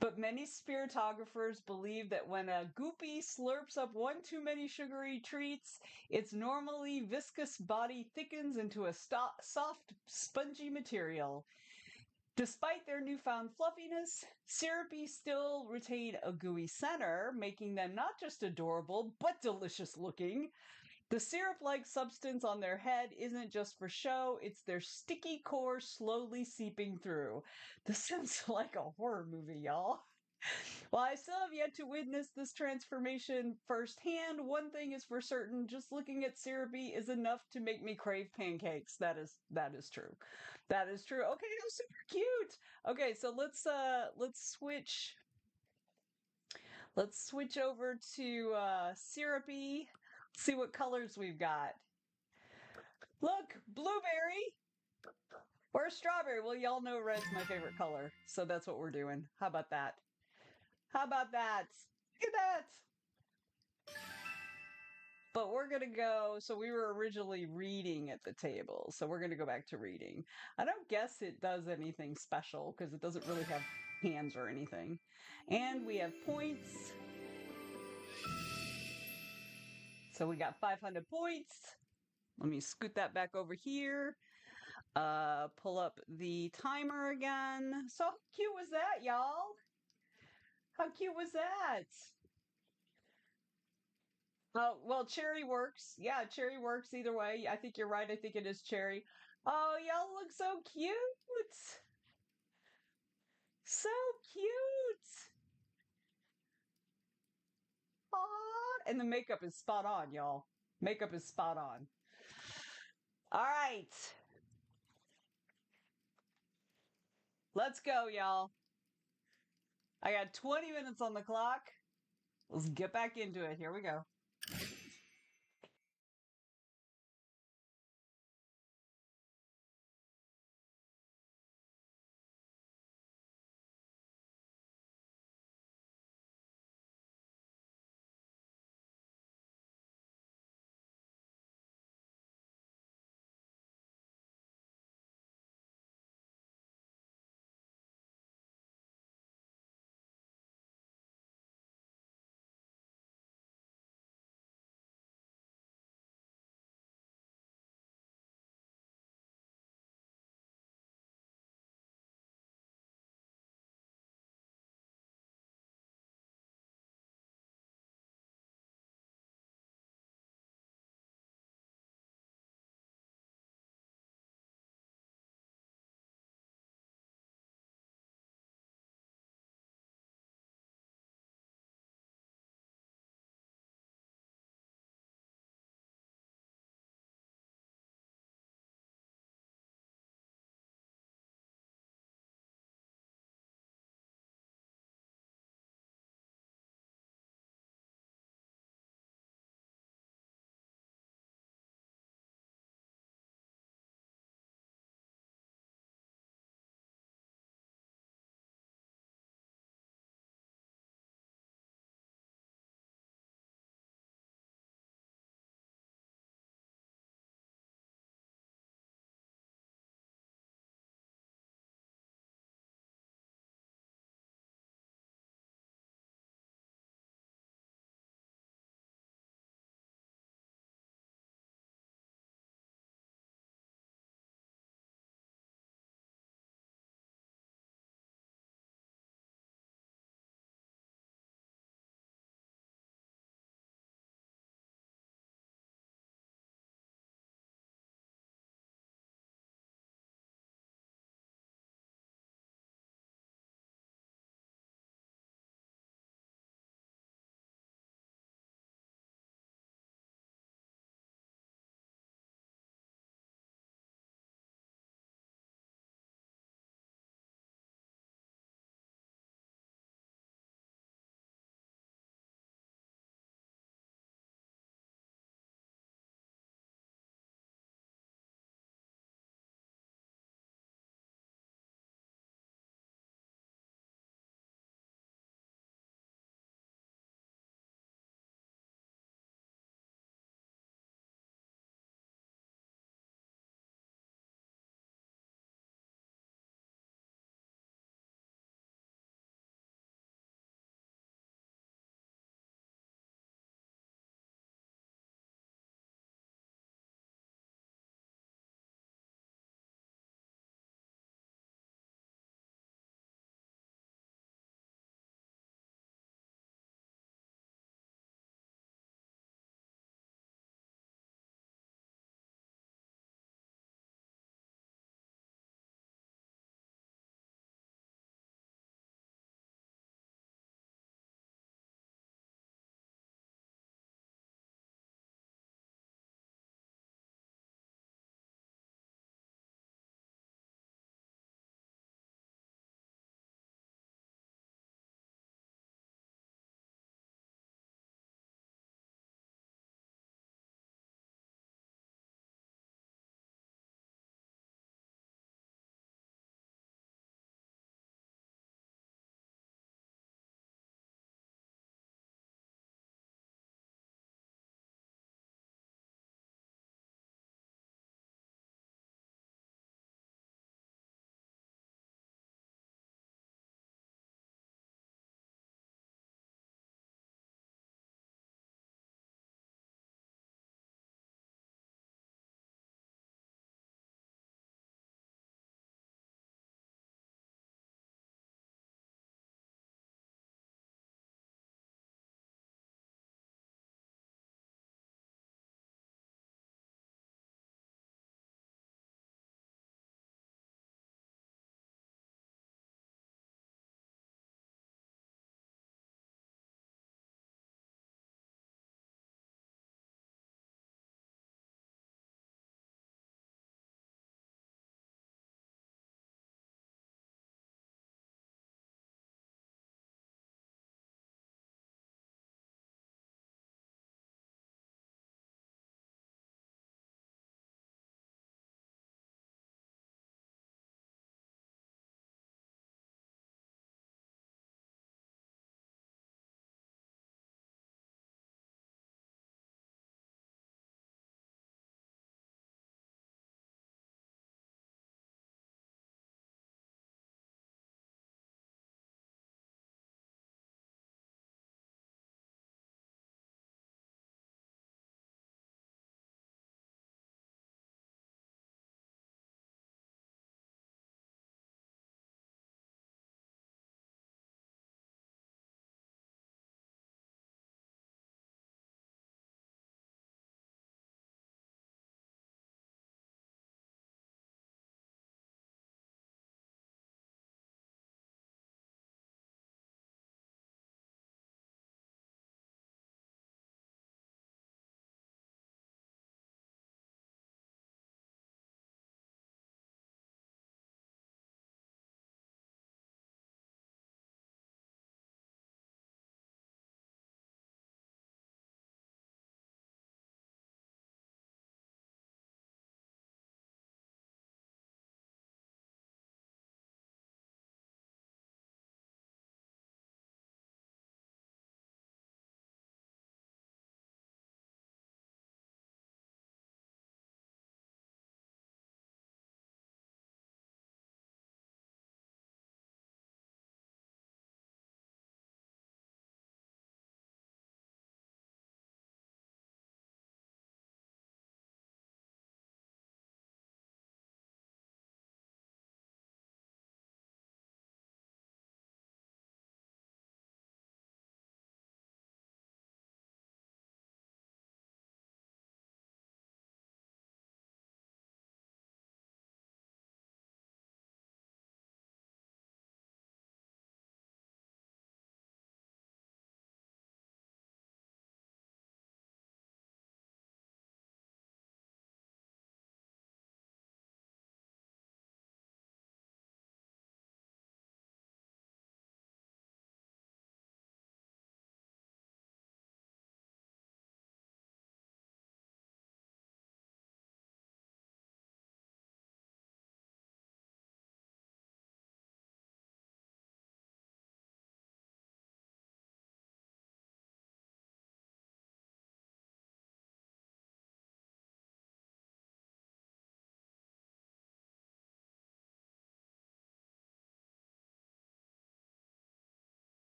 but many spiritographers believe that when a goopy slurps up one too many sugary treats, its normally viscous body thickens into a soft, spongy material. Despite their newfound fluffiness, syrupy still retain a gooey center, making them not just adorable, but delicious looking. The syrup like substance on their head isn't just for show, it's their sticky core slowly seeping through. This sounds like a horror movie, y'all. While I still have yet to witness this transformation firsthand, one thing is for certain, just looking at syrupy is enough to make me crave pancakes. That is true. That is true. Okay, how super cute. Okay, so let's switch over to syrupy. See what colors we've got. Look, blueberry or strawberry. Well, y'all know red's my favorite color, so that's what we're doing. How about that? How about that? Look at that. But we're going to go. So we were originally reading at the table. So we're going to go back to reading. I don't guess it does anything special because it doesn't really have hands or anything. And we have points. So we got 500 points. Let me scoot that back over here. Pull up the timer again. So how cute was that, y'all? How cute was that? Oh, well, cherry works. Yeah, cherry works either way. I think you're right. I think it is cherry. Oh, y'all look so cute. So cute. Aw. And the makeup is spot on, y'all. Makeup is spot on. All right. Let's go, y'all. I got 20 minutes on the clock. Let's get back into it. Here we go.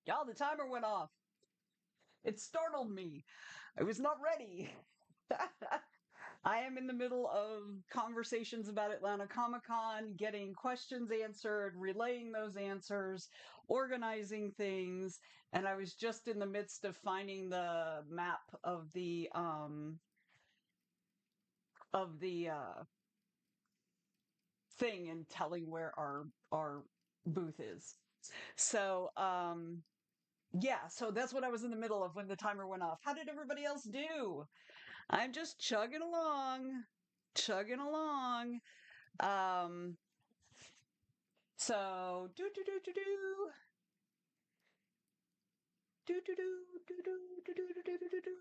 Y'all, the timer went off. It startled me. I was not ready. I am in the middle of conversations about Atlanta Comic Con, getting questions answered, relaying those answers, organizing things, and I was just in the midst of finding the map of the thing and telling where our booth is. So yeah, so that's what I was in the middle of when the timer went off. How did everybody else do? I'm just chugging along, chugging along. Um, so do do do do do do do do do do do do.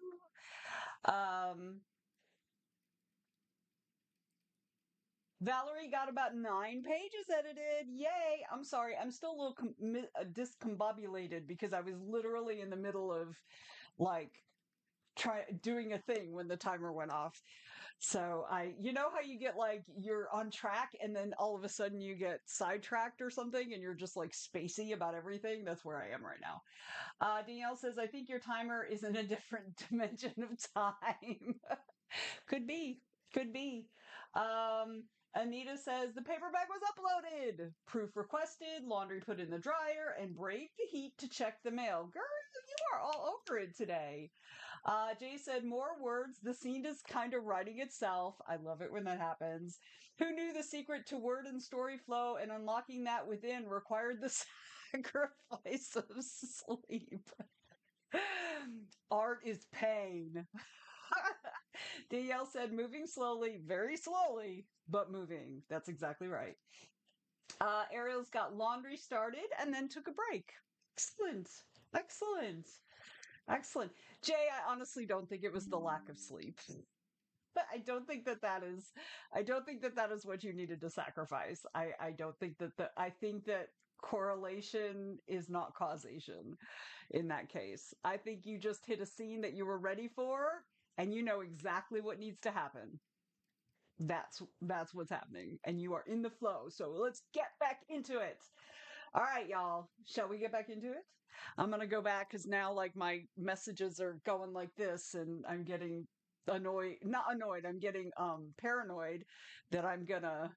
Valerie got about 9 pages edited. Yay! I'm sorry, I'm still a little discombobulated because I was literally in the middle of like doing a thing when the timer went off. So you know how you get like you're on track and then all of a sudden you get sidetracked or something and you're just like spacey about everything. That's where I am right now. Danielle says, I think your timer is in a different dimension of time. Could be. Could be. Um, Anita says the paperback was uploaded. Proof requested, laundry put in the dryer, and braved the heat to check the mail. Girl, you are all over it today. Jay said, more words. The scene is kind of writing itself. I love it when that happens. Who knew the secret to word and story flow and unlocking that within required the sacrifice of sleep? Art is pain. DL said, moving slowly, very slowly, but moving. That's exactly right. Ariel's got laundry started and then took a break. Excellent. Excellent. Excellent. Jay, I honestly don't think it was the lack of sleep. But I don't think that that is what you needed to sacrifice. I don't think I think that correlation is not causation in that case. I think you just hit a scene that you were ready for and you know exactly what needs to happen. That's what's happening and you are in the flow. So let's get back into it. All right, y'all. Shall we get back into it? I'm going to go back cuz now like my messages are going like this and I'm getting not annoyed. I'm getting paranoid that I'm going to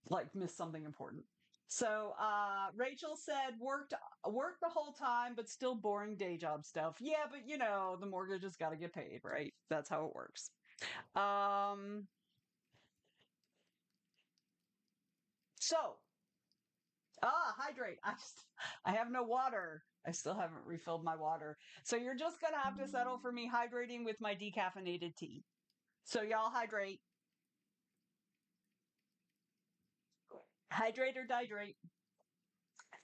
like miss something important. So Rachel said worked the whole time but still boring day job stuff. Yeah, but you know, the mortgage has got to get paid, right? That's how it works. Um so hydrate. I have no water. I still haven't refilled my water. So you're just going to have to settle for me hydrating with my decaffeinated tea. So y'all hydrate. Hydrate or dihydrate.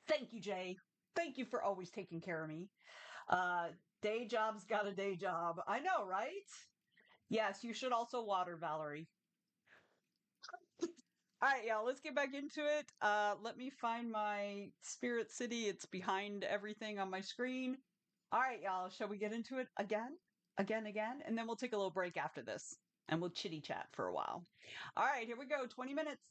Thank you, Jay. Thank you for always taking care of me. Uh, day job's got a day job. I know, right? Yes, you should also water, Valerie. All right, y'all, let's get back into it. Let me find my Spirit City. It's behind everything on my screen. All right, y'all, shall we get into it again? Again? And then we'll take a little break after this and we'll chitty chat for a while. All right, here we go. 20 minutes.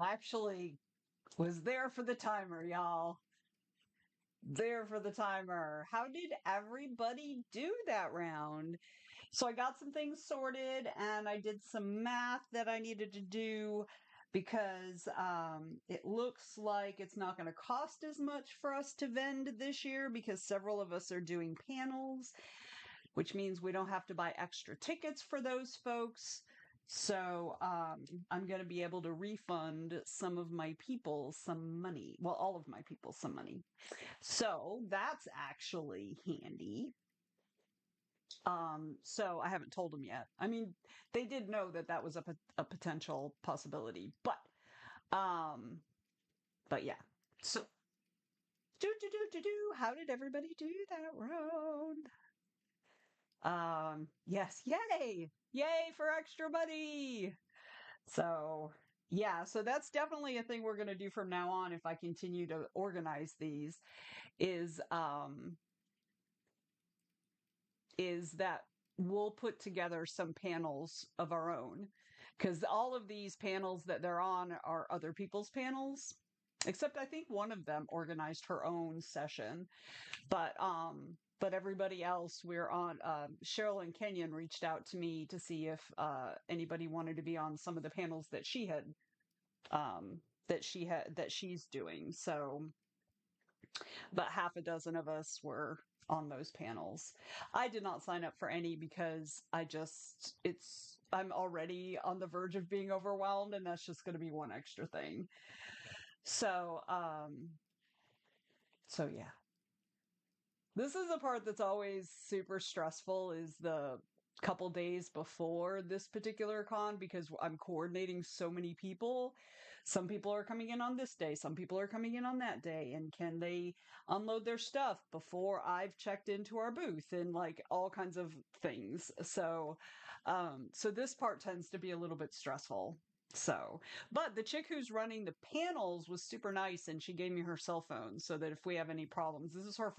Actually, was there for the timer, y'all. There for the timer. How did everybody do that round? So I got some things sorted and I did some math that I needed to do because it looks like it's not going to cost as much for us to vend this year because several of us are doing panels, which means we don't have to buy extra tickets for those folks. So I'm going to be able to refund some of my people some money. Well, all of my people some money. So that's actually handy. So I haven't told them yet. I mean, they did know that that was a potential possibility, um, but yeah. So how did everybody do that round? Yes, yay for extra money. So yeah, so that's definitely a thing we're gonna do from now on if I continue to organize these. Is is that we'll put together some panels of our own because all of these panels that they're on are other people's panels, except I think one of them organized her own session, but everybody else we're on. Cheryl and Kenyon reached out to me to see if anybody wanted to be on some of the panels um that she's doing. So but half a dozen of us were on those panels. I did not sign up for any because I'm already on the verge of being overwhelmed and that's just going to be one extra thing. So, so yeah. This is the part that's always super stressful is the couple days before this particular con because I'm coordinating so many people. Some people are coming in on this day, some people are coming in on that day, and can they unload their stuff before I've checked into our booth and like all kinds of things. So this part tends to be a little bit stressful. So, but the chick who's running the panels was super nice and she gave me her cell phone so that if we have any problems, this is her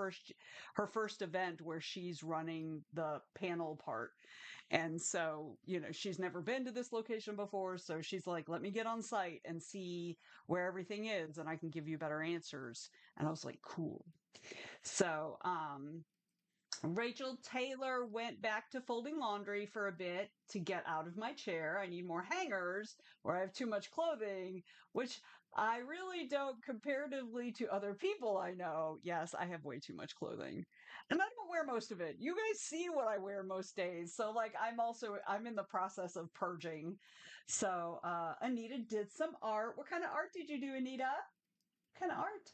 first event where she's running the panel part. And so, she's never been to this location before. So she's like, let me get on site and see where everything is and I can give you better answers. And I was like, cool. So, Rachel Taylor went back to folding laundry for a bit to get out of my chair. I need more hangers or I have too much clothing, which I really don't comparatively to other people I know. Yes, I have way too much clothing. And I don't wear most of it. You guys see what I wear most days. So like I'm in the process of purging. So Anita did some art. What kind of art did you do, Anita? What kind of art?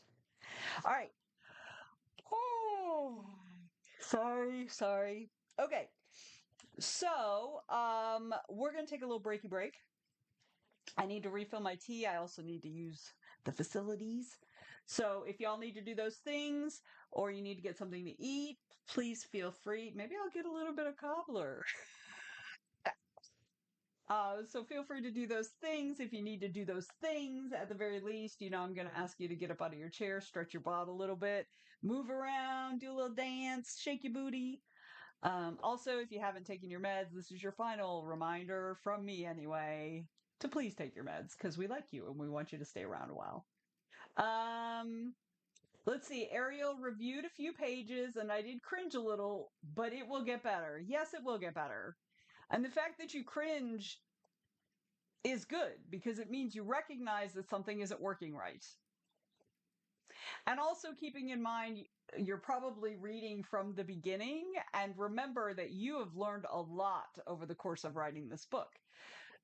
All right. Oh, sorry. Okay. So, we're going to take a little breaky break. I need to refill my tea. I also need to use the facilities. So, if y'all need to do those things or you need to get something to eat, please feel free. Maybe I'll get a little bit of cobbler. So feel free to do those things if you need to do those things. At the very least, I'm going to ask you to get up out of your chair, stretch your butt a little bit, move around, do a little dance, shake your booty. Also, if you haven't taken your meds, this is your final reminder from me anyway to please take your meds because we like you and we want you to stay around a while. Um, let's see. Ariel reviewed a few pages and I did cringe a little, but it will get better. Yes, it will get better. And the fact that you cringe is good because it means you recognize that something isn't working right. And also keeping in mind, you're probably reading from the beginning, and remember that you have learned a lot over the course of writing this book.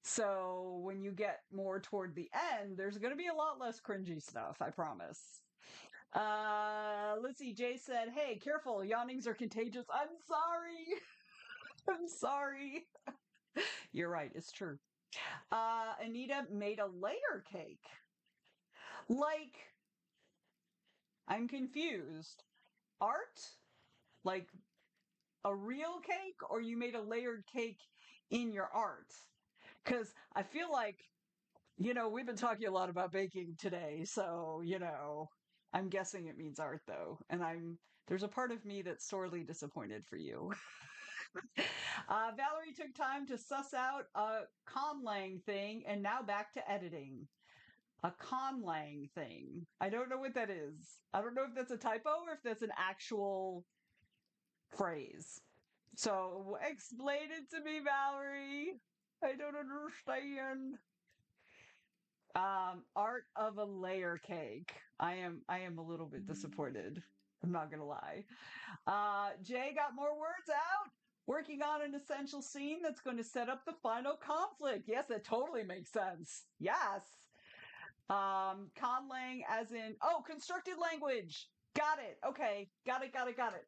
So when you get more toward the end, there's going to be a lot less cringy stuff, I promise. Let's see. Jay said, hey, careful, yawnings are contagious. I'm sorry. I'm sorry. You're right. It's true. Anita made a layer cake. Like, I'm confused. Art? Like a real cake, or you made a layered cake in your art? Because I feel like, we've been talking a lot about baking today. So, I'm guessing it means art though. And there's a part of me that's sorely disappointed for you. Valerie took time to suss out a conlang thing and now back to editing. A conlang thing. I don't know what that is. I don't know if that's a typo or if that's an actual phrase. So explain it to me, Valerie. I don't understand. Art of a layer cake. I am a little bit disappointed. I'm not gonna lie. Jay got more words out. Working on an essential scene that's going to set up the final conflict. Yes, that totally makes sense. Yes. Conlang as in, oh, constructed language. Got it. Okay. Got it.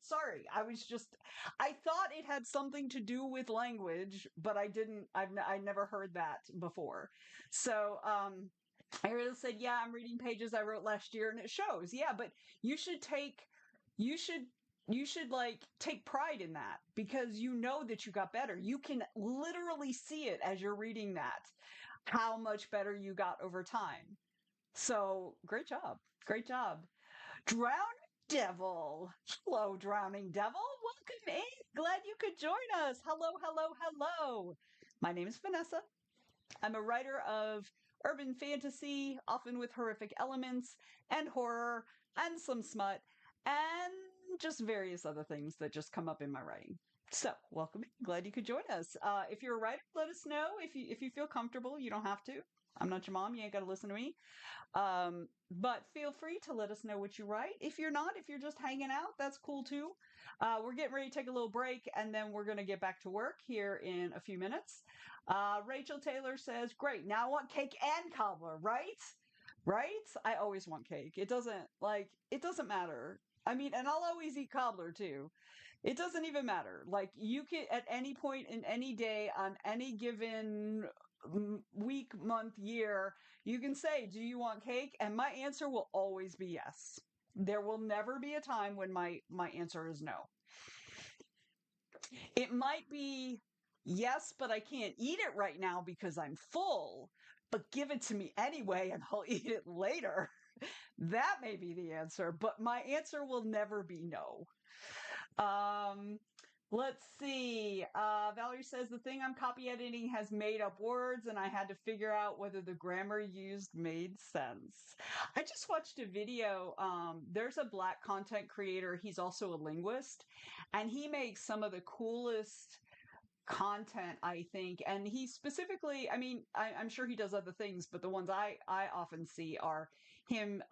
Sorry. I thought it had something to do with language, but I didn't, I never heard that before. So, Ariel said, yeah, I'm reading pages I wrote last year and it shows. Yeah, but you should take, you should, you should like take pride in that because you know that you got better. You can literally see it as you're reading that, how much better you got over time. So great job. Great job. Drowning Devil. Hello, Drowning Devil. Welcome in. Glad you could join us. Hello. My name is Vanessa. I'm a writer of urban fantasy, often with horrific elements, and horror, and some smut, and just various other things that just come up in my writing. So, welcome. Glad you could join us. If you're a writer, let us know. If you feel comfortable, you don't have to. I'm not your mom. You ain't got to listen to me. But feel free to let us know what you write. If you're not, if you're just hanging out, that's cool too. We're getting ready to take a little break and then we're going to get back to work here in a few minutes. Rachel Taylor says, great. Now I want cake and cobbler, right? Right? I always want cake. It doesn't matter. I mean, and I'll always eat cobbler too. It doesn't even matter. Like you can at any point in any day on any given week, month, year, you can say, "Do you want cake?" And my answer will always be yes. There will never be a time when my answer is no. It might be yes, but I can't eat it right now because I'm full. But give it to me anyway and I'll eat it later. That may be the answer, but my answer will never be no. Um, let's see. Valerie says the thing I'm copy editing has made up words, and I had to figure out whether the grammar used made sense. I just watched a video. There's a black content creator. He's also a linguist, and he makes some of the coolest content, I think. And he specifically, I mean, I'm sure he does other things, but the ones I often see are him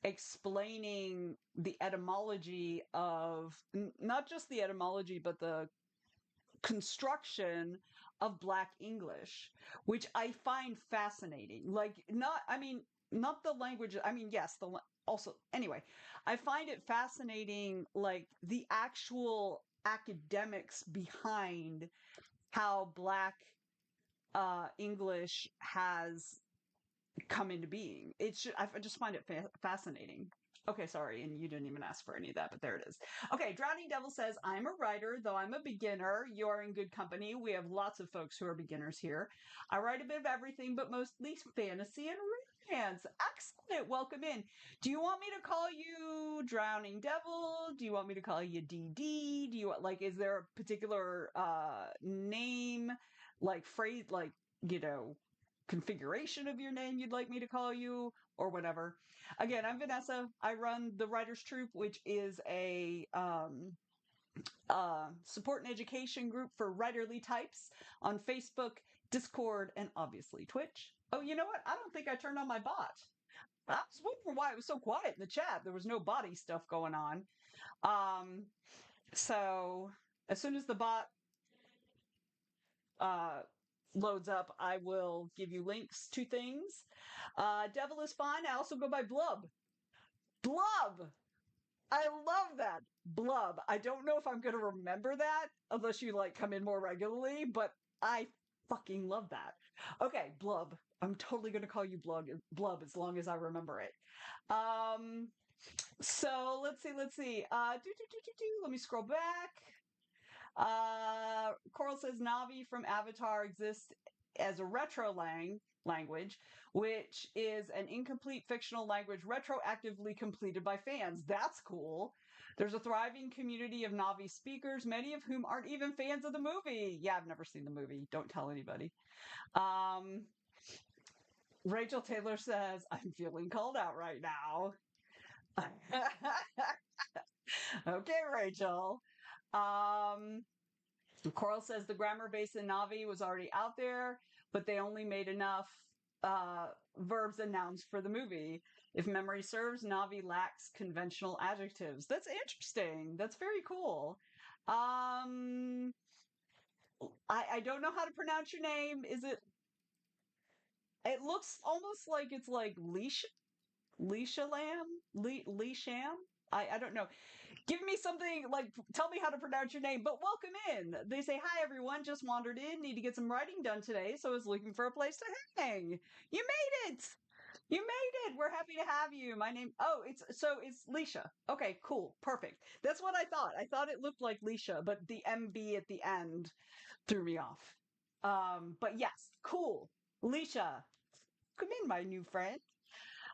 explaining the etymology of not just the etymology, but the construction of Black English, which I find fascinating. Like, not, I mean, not the language, I mean, yes, also, anyway, I find it fascinating, like, the actual academics behind how Black English has come into being. I just find it fascinating. Okay, sorry, and you didn't even ask for any of that, but there it is. Okay, Drowning Devil says, I'm a writer, though I'm a beginner. You're in good company. We have lots of folks who are beginners here. I write a bit of everything, but mostly fantasy and romance. Excellent. Welcome in. Do you want me to call you Drowning Devil? Do you want me to call you DD? Do you like, is there a particular name, like phrase, like, you know, configuration of your name you'd like me to call you or whatever. Again, I'm Vanessa. I run the Writers Troop, which is a support and education group for writerly types on Facebook, Discord, and obviously Twitch. Oh, you know what? I don't think I turned on my bot. I was wondering why it was so quiet in the chat. There was no body stuff going on. So as soon as the bot uh, loads up, I will give you links to things. Devil is fine. I also go by Blub. Blub! I love that. Blub. I don't know if I'm going to remember that unless you like come in more regularly, but I fucking love that. Okay, Blub. I'm totally going to call you Blub as long as I remember it. So let's see. Let me scroll back. Coral says Navi from Avatar exists as a language, which is an incomplete fictional language retroactively completed by fans. That's cool. There's a thriving community of Navi speakers, many of whom aren't even fans of the movie. Yeah, I've never seen the movie. Don't tell anybody. Rachel Taylor says, I'm feeling called out right now. Okay, Rachel. Um, Coral says the grammar base in Navi was already out there, but they only made enough verbs and nouns for the movie. If memory serves, Navi lacks conventional adjectives. That's interesting. That's very cool. Um, I don't know how to pronounce your name. Is it? It looks almost like it's like Leisha Lamb, Leisham. I don't know. Give me something like tell me how to pronounce your name, but welcome in. They say, hi everyone, just wandered in, need to get some writing done today, so I was looking for a place to hang. You made it! You made it! We're happy to have you. My name it's Leisha. Okay, cool. Perfect. That's what I thought. I thought it looked like Leisha, but the MB at the end threw me off. But yes, cool. Leisha, come in, my new friend.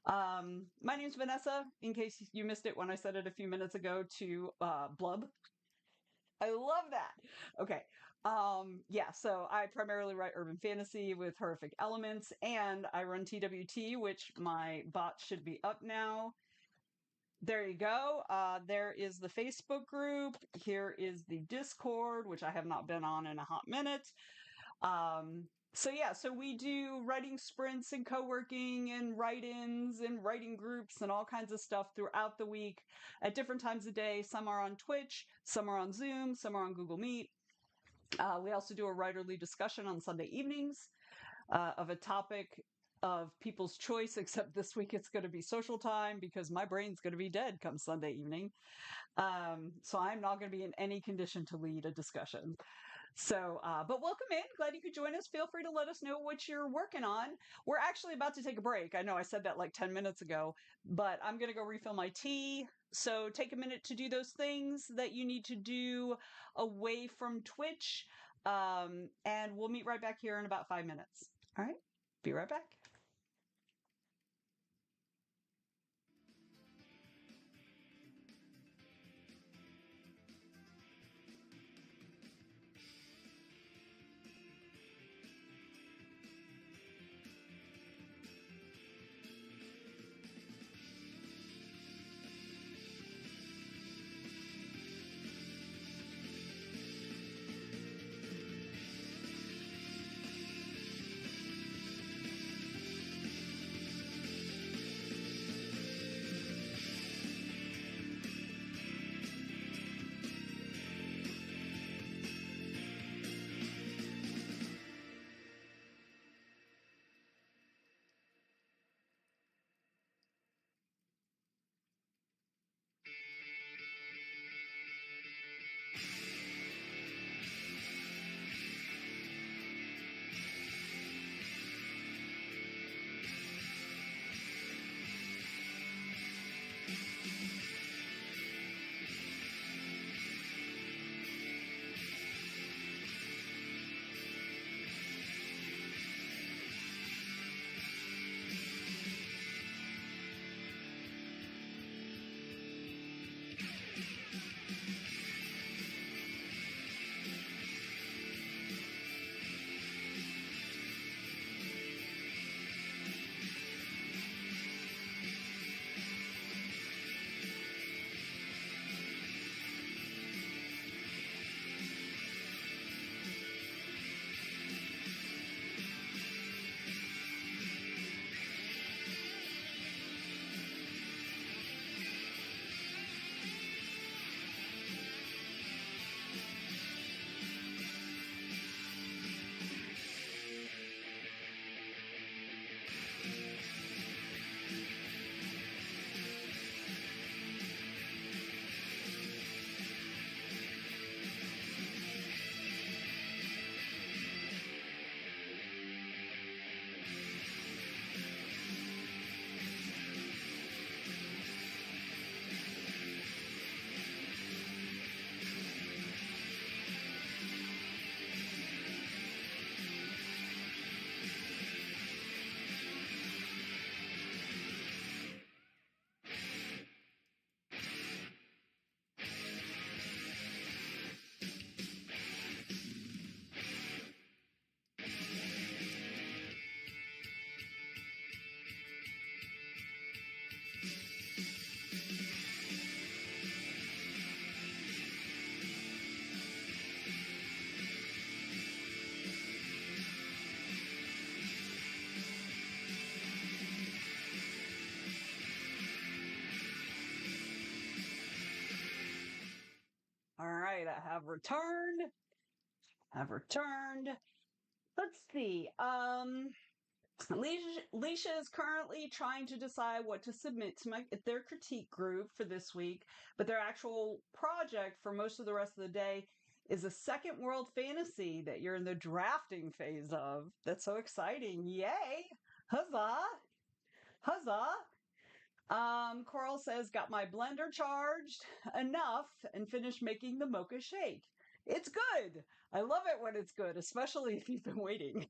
My name's Vanessa, in case you missed it when I said it a few minutes ago to Blub. I love that. Okay. Yeah, so I primarily write urban fantasy with horrific elements, and I run TWT, which my bot should be up now. There you go. There is the Facebook group. Here is the Discord, which I have not been on in a hot minute. So yeah, so we do writing sprints and co-working and write-ins and writing groups and all kinds of stuff throughout the week at different times of day. Some are on Twitch, some are on Zoom, some are on Google Meet. We also do a writerly discussion on Sunday evenings of a topic of people's choice, except this week it's going to be social time because my brain's going to be dead come Sunday evening. So I'm not going to be in any condition to lead a discussion. So, but welcome in. Glad you could join us. Feel free to let us know what you're working on. We're actually about to take a break. I know I said that like 10 minutes ago, but I'm going to go refill my tea. So take a minute to do those things that you need to do away from Twitch. And we'll meet right back here in about 5 minutes. All right. Be right back. have returned. Have returned. Let's see. Leisha is currently trying to decide what to submit to their critique group for this week, but their actual project for most of the rest of the day is a second world fantasy that you're in the drafting phase of. That's so exciting. Yay! Huzzah! Huzzah! Coral says, got my blender charged enough and finished making the mocha shake. It's good. I love it when it's good, especially if you've been waiting.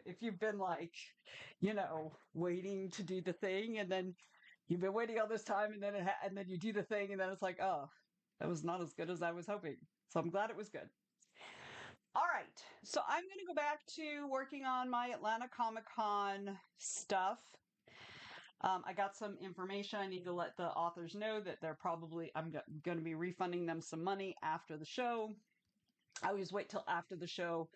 If you've been like, waiting to do the thing, and then you've been waiting all this time, and then and then you do the thing, and then it's like, oh, that was not as good as I was hoping. So I'm glad it was good. All right, so I'm going to go back to working on my Atlanta Comic Con stuff. I got some information. I need to let the authors know that I'm going to be refunding them some money after the show. I always wait till after the show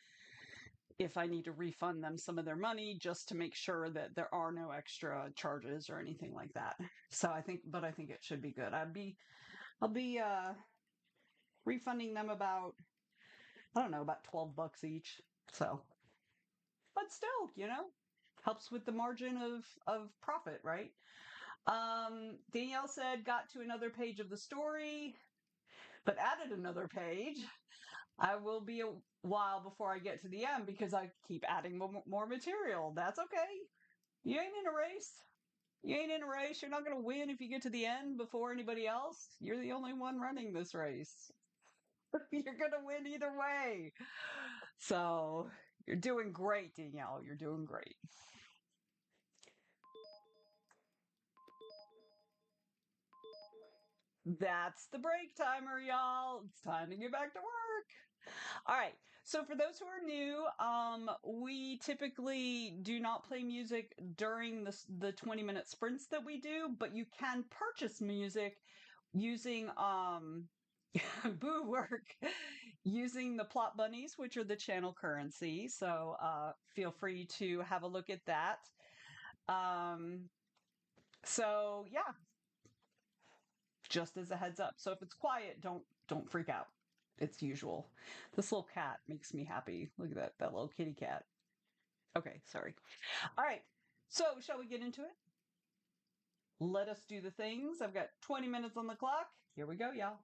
if I need to refund them some of their money, just to make sure that there are no extra charges or anything like that. So I think it should be good. I'll be refunding them about, I don't know, about $12 each. So, but still, helps with the margin of profit, right? Danielle said, got to another page of the story, but added another page. I will be a while before I get to the end because I keep adding more material. That's okay. You ain't in a race. You ain't in a race. You're not going to win if you get to the end before anybody else. You're the only one running this race. You're going to win either way. So you're doing great, Danielle. You're doing great. That's the break timer, y'all. It's time to get back to work. All right. So for those who are new, we typically do not play music during the 20-minute sprints that we do, but you can purchase music using Boo Work using the plot bunnies, which are the channel currency. So feel free to have a look at that. So yeah, just as a heads up. So if it's quiet, don't freak out. It's usual. This little cat makes me happy. Look at that little kitty cat. Okay, sorry. All right. So shall we get into it? Let us do the things. I've got 20 minutes on the clock. Here we go, y'all.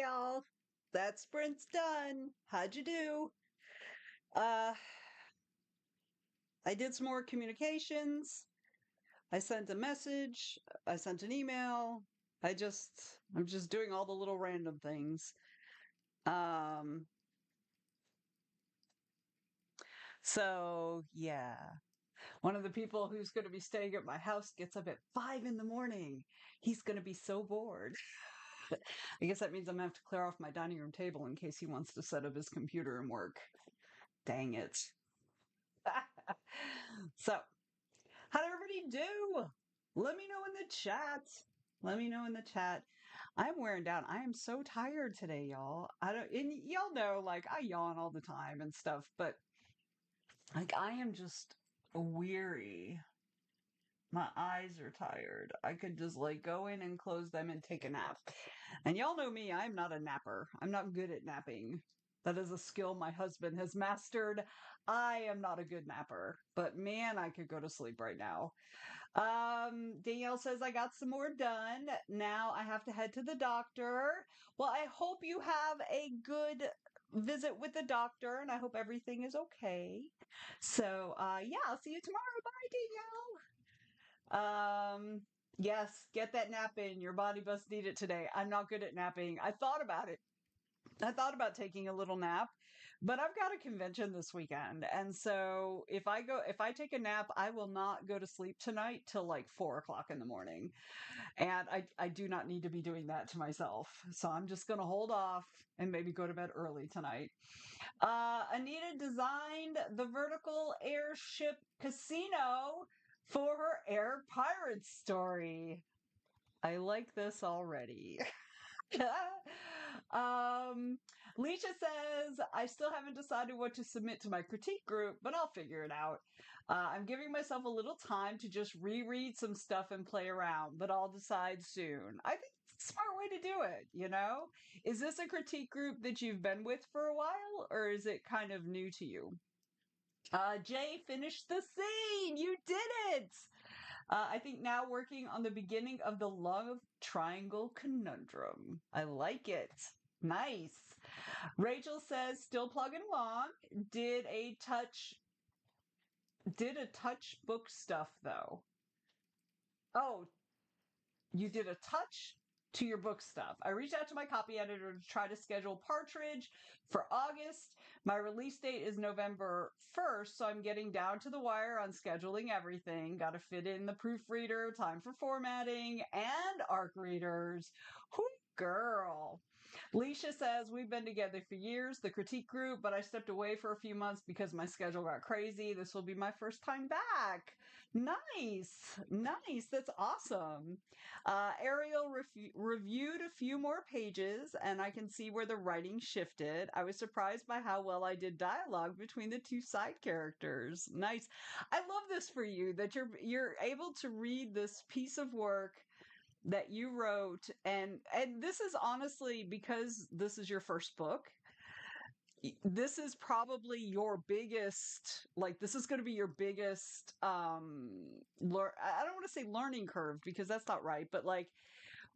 y'all. That sprint's done. How'd you do? Uh, I did some more communications. I sent a message. I sent an email. I'm just doing all the little random things. Um, so yeah. One of the people who's going to be staying at my house gets up at 5 in the morning. He's going to be so bored. I guess that means I'm going to have to clear off my dining room table in case he wants to set up his computer and work. Dang it. So, how'd everybody do? Let me know in the chat. Let me know in the chat. I'm wearing down. I am so tired today, y'all. I don't, and y'all know, like, I yawn all the time and stuff, but like, I am just weary. My eyes are tired. I could just like go in and close them and take a nap. And y'all know me, I'm not a napper. I'm not good at napping. That is a skill my husband has mastered. I am not a good napper, but man, I could go to sleep right now. Danielle says I got some more done. Now I have to head to the doctor. Well, I hope you have a good visit with the doctor and I hope everything is okay. So, yeah, I'll see you tomorrow. Bye, Danielle. Yes, get that nap in. Your body must need it today. I'm not good at napping. I thought about it. I thought about taking a little nap, but I've got a convention this weekend. And so if I take a nap, I will not go to sleep tonight till like 4 o'clock in the morning. And I do not need to be doing that to myself. So I'm just going to hold off and maybe go to bed early tonight. Anita designed the vertical airship casino for her Air Pirates story. I like this already. um, Leisha says, I still haven't decided what to submit to my critique group, but I'll figure it out. I'm giving myself a little time to just reread some stuff and play around, but I'll decide soon. I think it's a smart way to do it, you know? Is this a critique group that you've been with for a while, or is it kind of new to you? Jay finished the scene. You did it. I think now working on the beginning of the love triangle conundrum. I like it. Nice. Rachel says still plugging along. Did a touch book stuff though. Oh, you did a touch to your book stuff. I reached out to my copy editor to try to schedule Partridge for August. My release date is November 1st, so I'm getting down to the wire on scheduling everything. Got to fit in the proofreader, time for formatting, and ARC readers. Whoo, girl. Leisha says, we've been together for years, the critique group, but I stepped away for a few months because my schedule got crazy. This will be my first time back. Nice. Nice. That's awesome. Ariel reviewed a few more pages, and I can see where the writing shifted. I was surprised by how well I did dialogue between the two side characters. Nice. I love this for you that you're able to read this piece of work that you wrote, and this is honestly because this is your first book. This is probably your biggest, like, this is going to be your biggest I don't want to say learning curve because that's not right, but like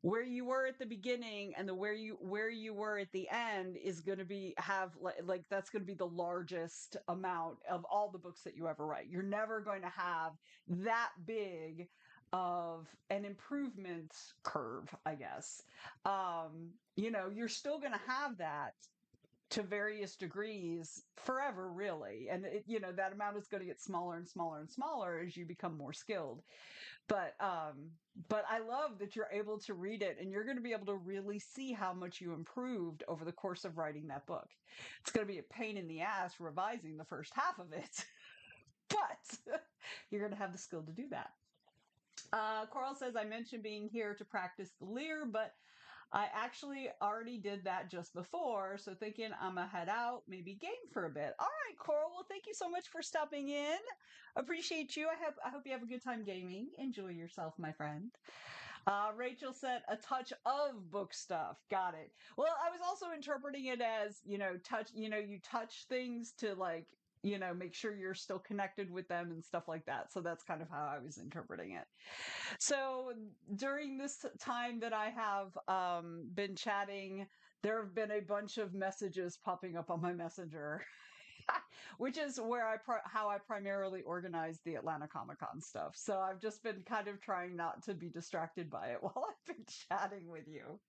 where you were at the beginning and the where you were at the end is going to be have like that's going to be the largest amount of all the books that you ever write. You're never going to have that big of an improvement curve, I guess. You're still going to have that to various degrees forever, really. And that amount is going to get smaller and smaller and smaller as you become more skilled. But I love that you're able to read it and you're going to be able to really see how much you improved over the course of writing that book. It's going to be a pain in the ass revising the first half of it, but you're going to have the skill to do that. Coral says, I mentioned being here to practice the Lear, but I actually already did that just before, so thinking I'm gonna head out, maybe game for a bit. All right, Coral. Well, thank you so much for stopping in. Appreciate you. I hope you have a good time gaming. Enjoy yourself, my friend. Rachel said a touch of book stuff. Got it. Well, I was also interpreting it as, touch, you touch things to like, make sure you're still connected with them and stuff like that. So that's kind of how I was interpreting it. So during this time that I have been chatting There have been a bunch of messages popping up on my messenger, which is where how I primarily organize the Atlanta Comic Con stuff. So I've just been kind of trying not to be distracted by it while I've been chatting with you.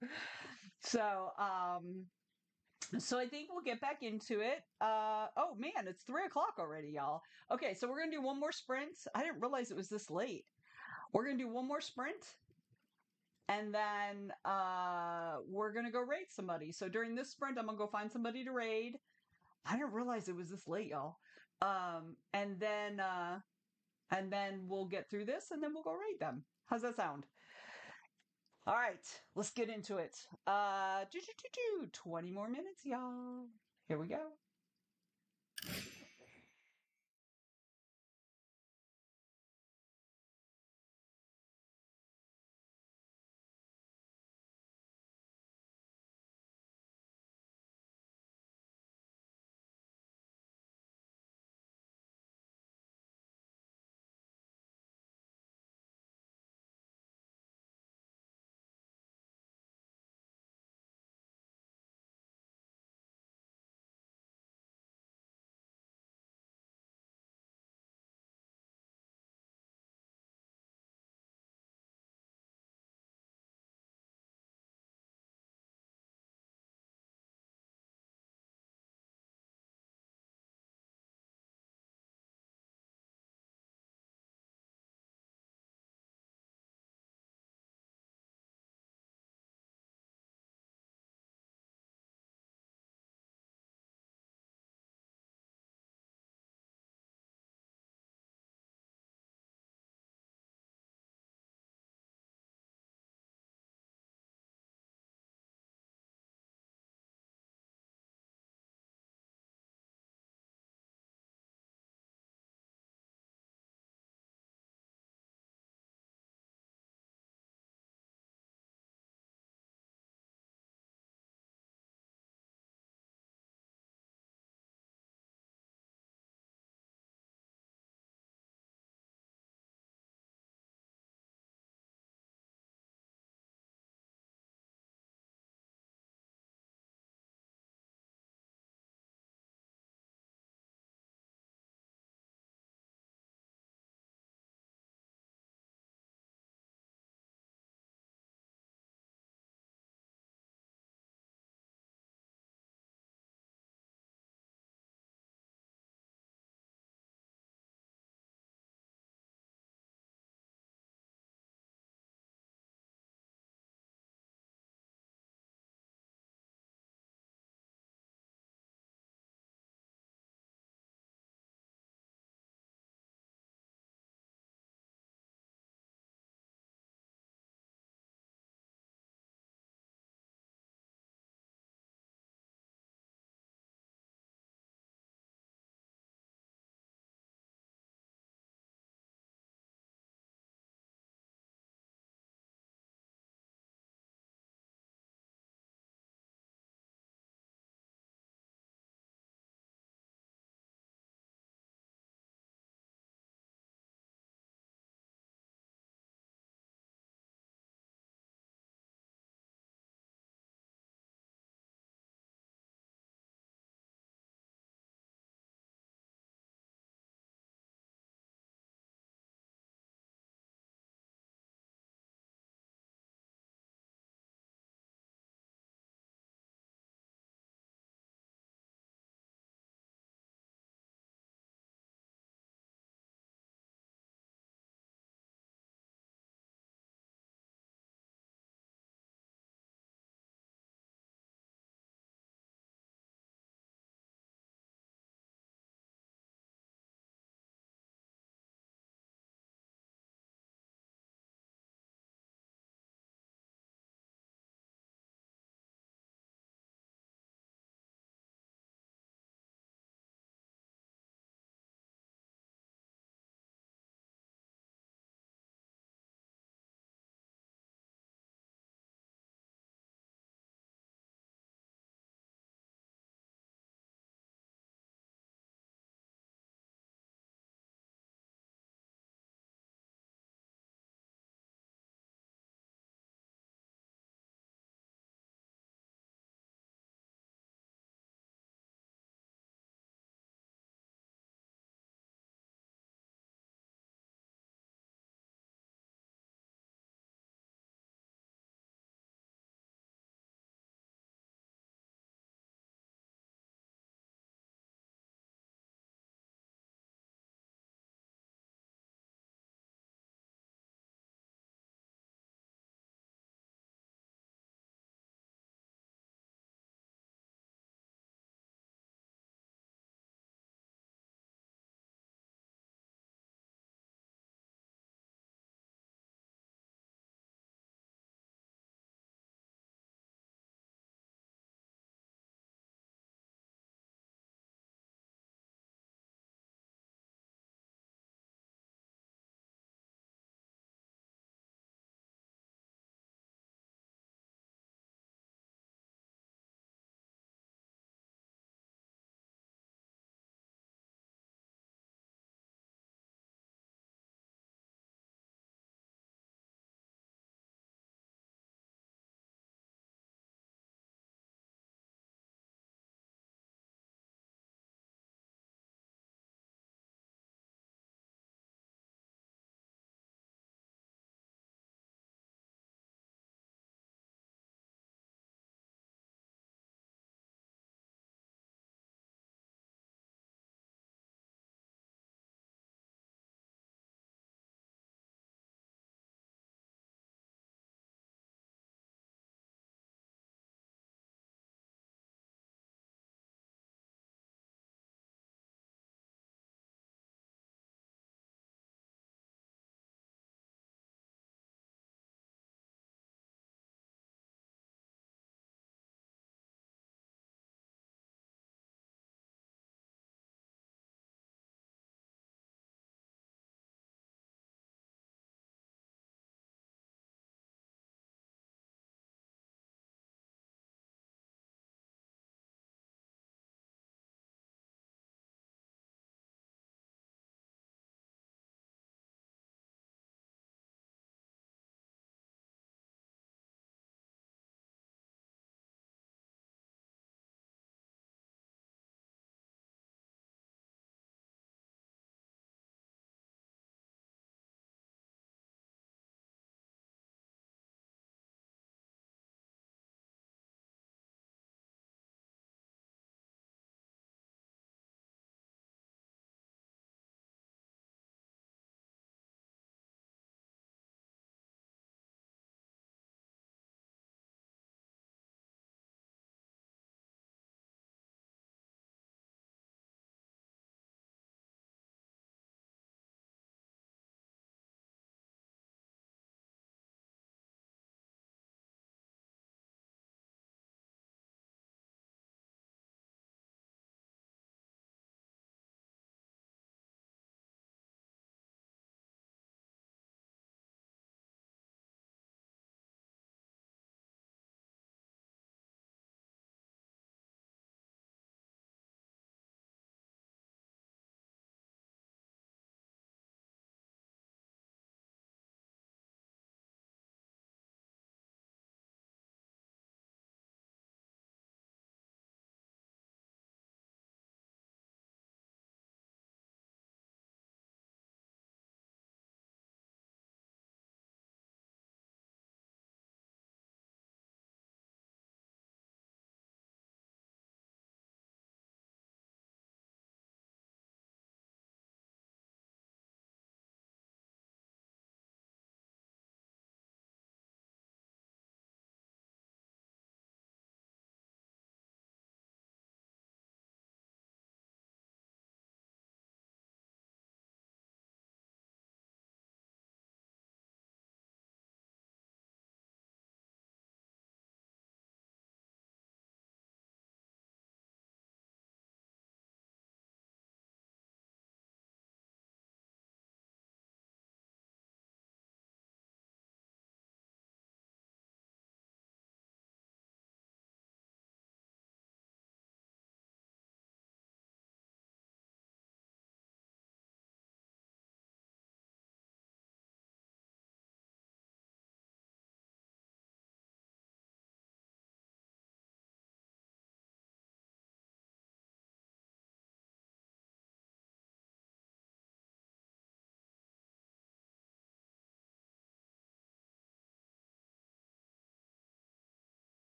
So, so I think we'll get back into it. Oh man, it's 3 o'clock already, y'all. Okay, so we're gonna do one more sprint. I didn't realize it was this late. We're gonna do one more sprint, and then we're gonna go raid somebody. So during this sprint, I'm gonna go find somebody to raid. I didn't realize it was this late, y'all. And then we'll get through this, and then we'll go raid them. How's that sound? All right, let's get into it. 20 more minutes, y'all. Here we go.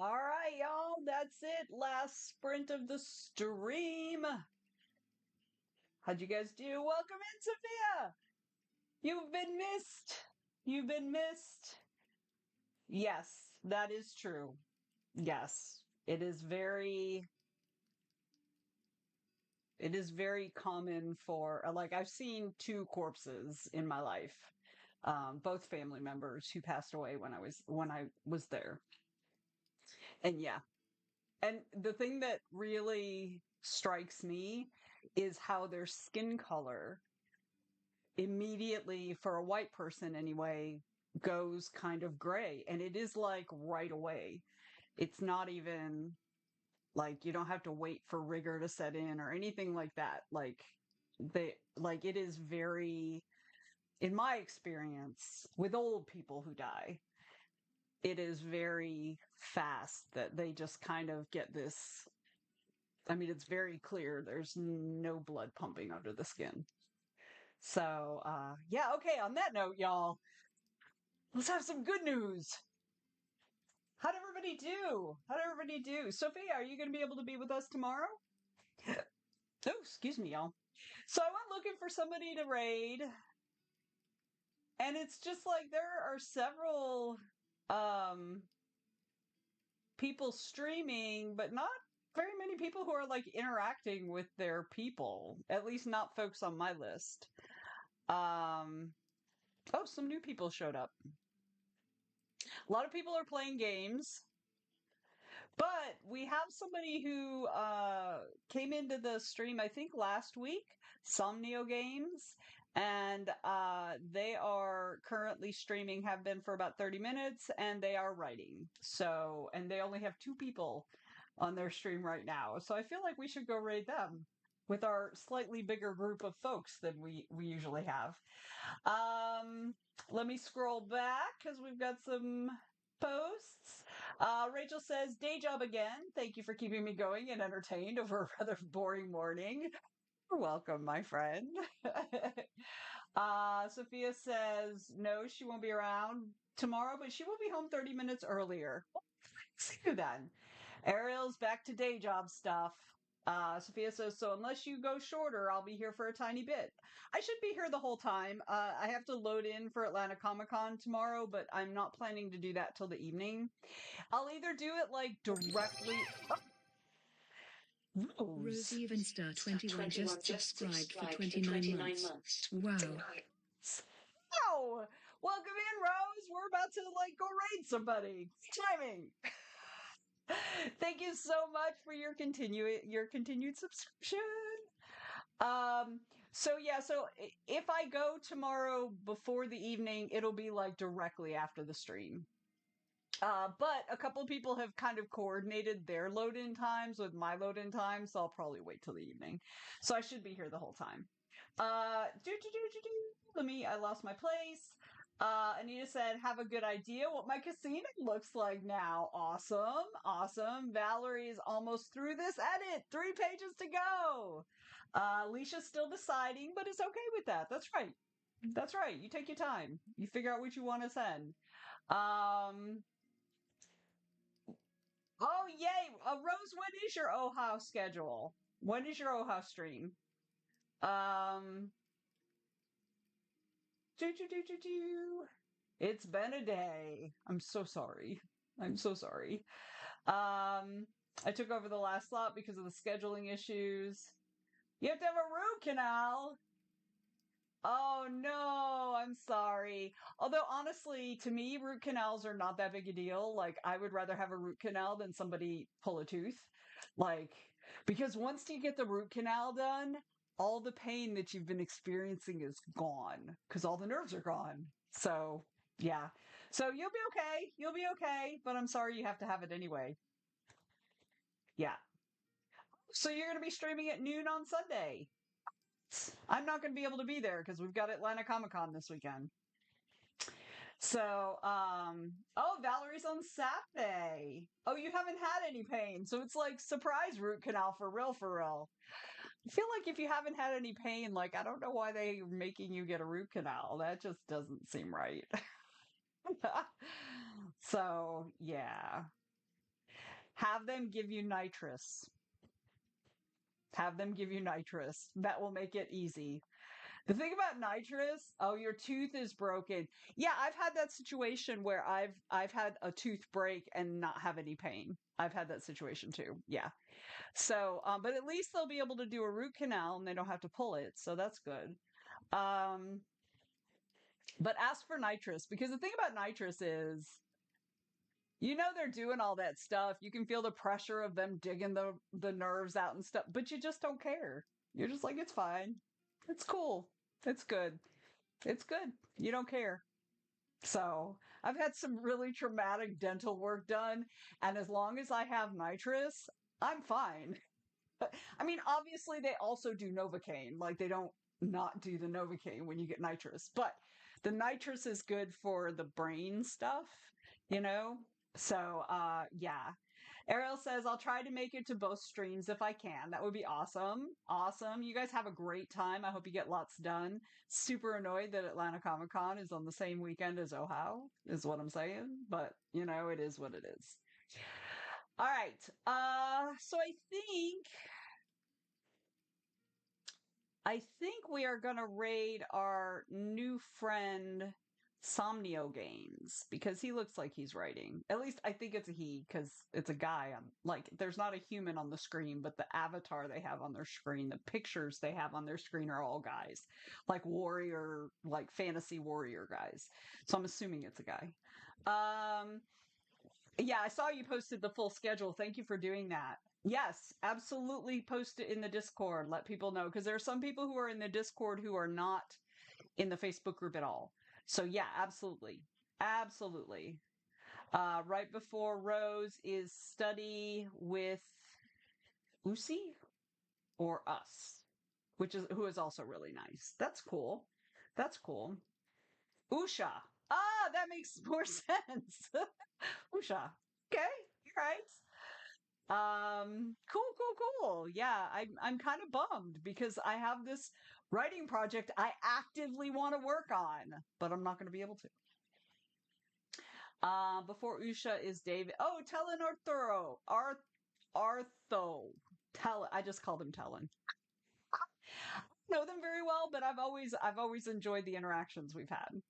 All right, y'all. That's it. Last sprint of the stream. How'd you guys do? Welcome in, Sophia. You've been missed. You've been missed. Yes, that is true. Yes. It is very common for like I've seen two corpses in my life. Both family members who passed away when I was there. And yeah. And the thing that really strikes me is how their skin color immediately, for a white person anyway, goes kind of gray. And it is like right away. It's not even like you don't have to wait for rigor to set in or anything like that. Like it is very, in my experience with old people who die, it is very fast that they just kind of get this. I mean, it's very clear there's no blood pumping under the skin. So, yeah, okay, on that note, y'all, let's have some good news. How'd everybody do? How'd everybody do? Sophia, are you going to be able to be with us tomorrow? Oh, excuse me, y'all. So I went looking for somebody to raid, and it's just like there are several um people streaming, but not very many people who are like interacting with their people. At least not folks on my list. Um oh, some new people showed up. A lot of people are playing games. But we have somebody who came into the stream, I think last week, Somnio Games, and they are currently streaming, have been for about 30 minutes, and they are writing. So, and they only have two people on their stream right now. So I feel like we should go raid them with our slightly bigger group of folks than we usually have. Um, Let me scroll back because we've got some posts. Rachel says, day job again. Thank you for keeping me going and entertained over a rather boring morning. You're welcome, my friend. Sophia says, no, she won't be around tomorrow, but she will be home 30 minutes earlier. See you then. Ariel's back to day job stuff. Sophia says, so unless you go shorter, I'll be here for a tiny bit. I should be here the whole time. I have to load in for Atlanta Comic Con tomorrow, but I'm not planning to do that till the evening. I'll either do it like directly. Oh, Rose.
Rose Evenstar 21 just subscribed for 29 months. Wow.
Oh, welcome in, Rose. We're about to like go raid somebody. Timing. Thank you so much for your continued subscription. Um, so yeah, so if I go tomorrow before the evening, it'll be like directly after the stream. But a couple people have kind of coordinated their load in times with my load in times, so I'll probably wait till the evening. So I should be here the whole time. I lost my place. Anita said, have a good idea what my casino looks like now. Awesome. Awesome. Valerie is almost through this edit. 3 pages to go. Alicia's still deciding, but it's okay with that. That's right. That's right. You take your time. You figure out what you want to send. Um, oh, yay. Rose, when is your OHA schedule? When is your OHA stream? Um, It's been a day. I'm so sorry. I'm so sorry. I took over the last slot because of the scheduling issues. You have to have a root canal. Oh no, I'm sorry. Although honestly, to me, root canals are not that big a deal. Like, I would rather have a root canal than somebody pull a tooth. Like, because once you get the root canal done, all the pain that you've been experiencing is gone because all the nerves are gone. So, yeah. So you'll be okay. You'll be okay. But I'm sorry you have to have it anyway. Yeah. So you're going to be streaming at noon on Sunday. I'm not going to be able to be there because we've got Atlanta Comic Con this weekend. So, oh, Valerie's on Saturday. Oh, you haven't had any pain. So it's like surprise root canal for real, for real. I feel like if you haven't had any pain, like, I don't know why they're making you get a root canal. That just doesn't seem right. So, yeah. Have them give you nitrous. Have them give you nitrous. That will make it easy. The thing about nitrous, oh, your tooth is broken. Yeah, I've had that situation where I've had a tooth break and not have any pain. I've had that situation too. Yeah. So, but at least they'll be able to do a root canal and they don't have to pull it. So that's good. Um, but ask for nitrous because the thing about nitrous is, they're doing all that stuff. You can feel the pressure of them digging the nerves out and stuff, but you just don't care. You're just like, it's fine. It's cool. It's good. It's good. You don't care. So I've had some really traumatic dental work done, and as long as I have nitrous, I'm fine. I mean, obviously, they also do Novocaine. Like, they don't not do the Novocaine when you get nitrous, but the nitrous is good for the brain stuff, you know? So, yeah. Ariel says, I'll try to make it to both streams if I can. That would be awesome. Awesome. You guys have a great time. I hope you get lots done. Super annoyed that Atlanta Comic Con is on the same weekend as Ohio, is what I'm saying. But, it is what it is. All right. So I think we are going to raid our new friend Somnio Games because he looks like he's writing. At least I think it's a he because it's a guy. Like, there's not a human on the screen, but the avatar they have on their screen, the pictures they have on their screen are all guys, like warrior, like fantasy warrior guys. So I'm assuming it's a guy. Um, yeah, I saw you posted the full schedule. Thank you for doing that. Yes, absolutely post it in the Discord. Let people know because there are some people who are in the Discord who are not in the Facebook group at all. So yeah, absolutely. Absolutely. Right before Rose is study with Usi or us, who is also really nice. That's cool. That's cool. Usha. Ah, that makes more sense. Usha. Okay, right. Cool, cool, cool. Yeah, I'm kind of bummed because I have this writing project I actively want to work on, but I'm not going to be able to. Before Usha is David. Oh, Tellen Arthuro. Artho. I just called him Tellen. Know them very well, but I've always enjoyed the interactions we've had.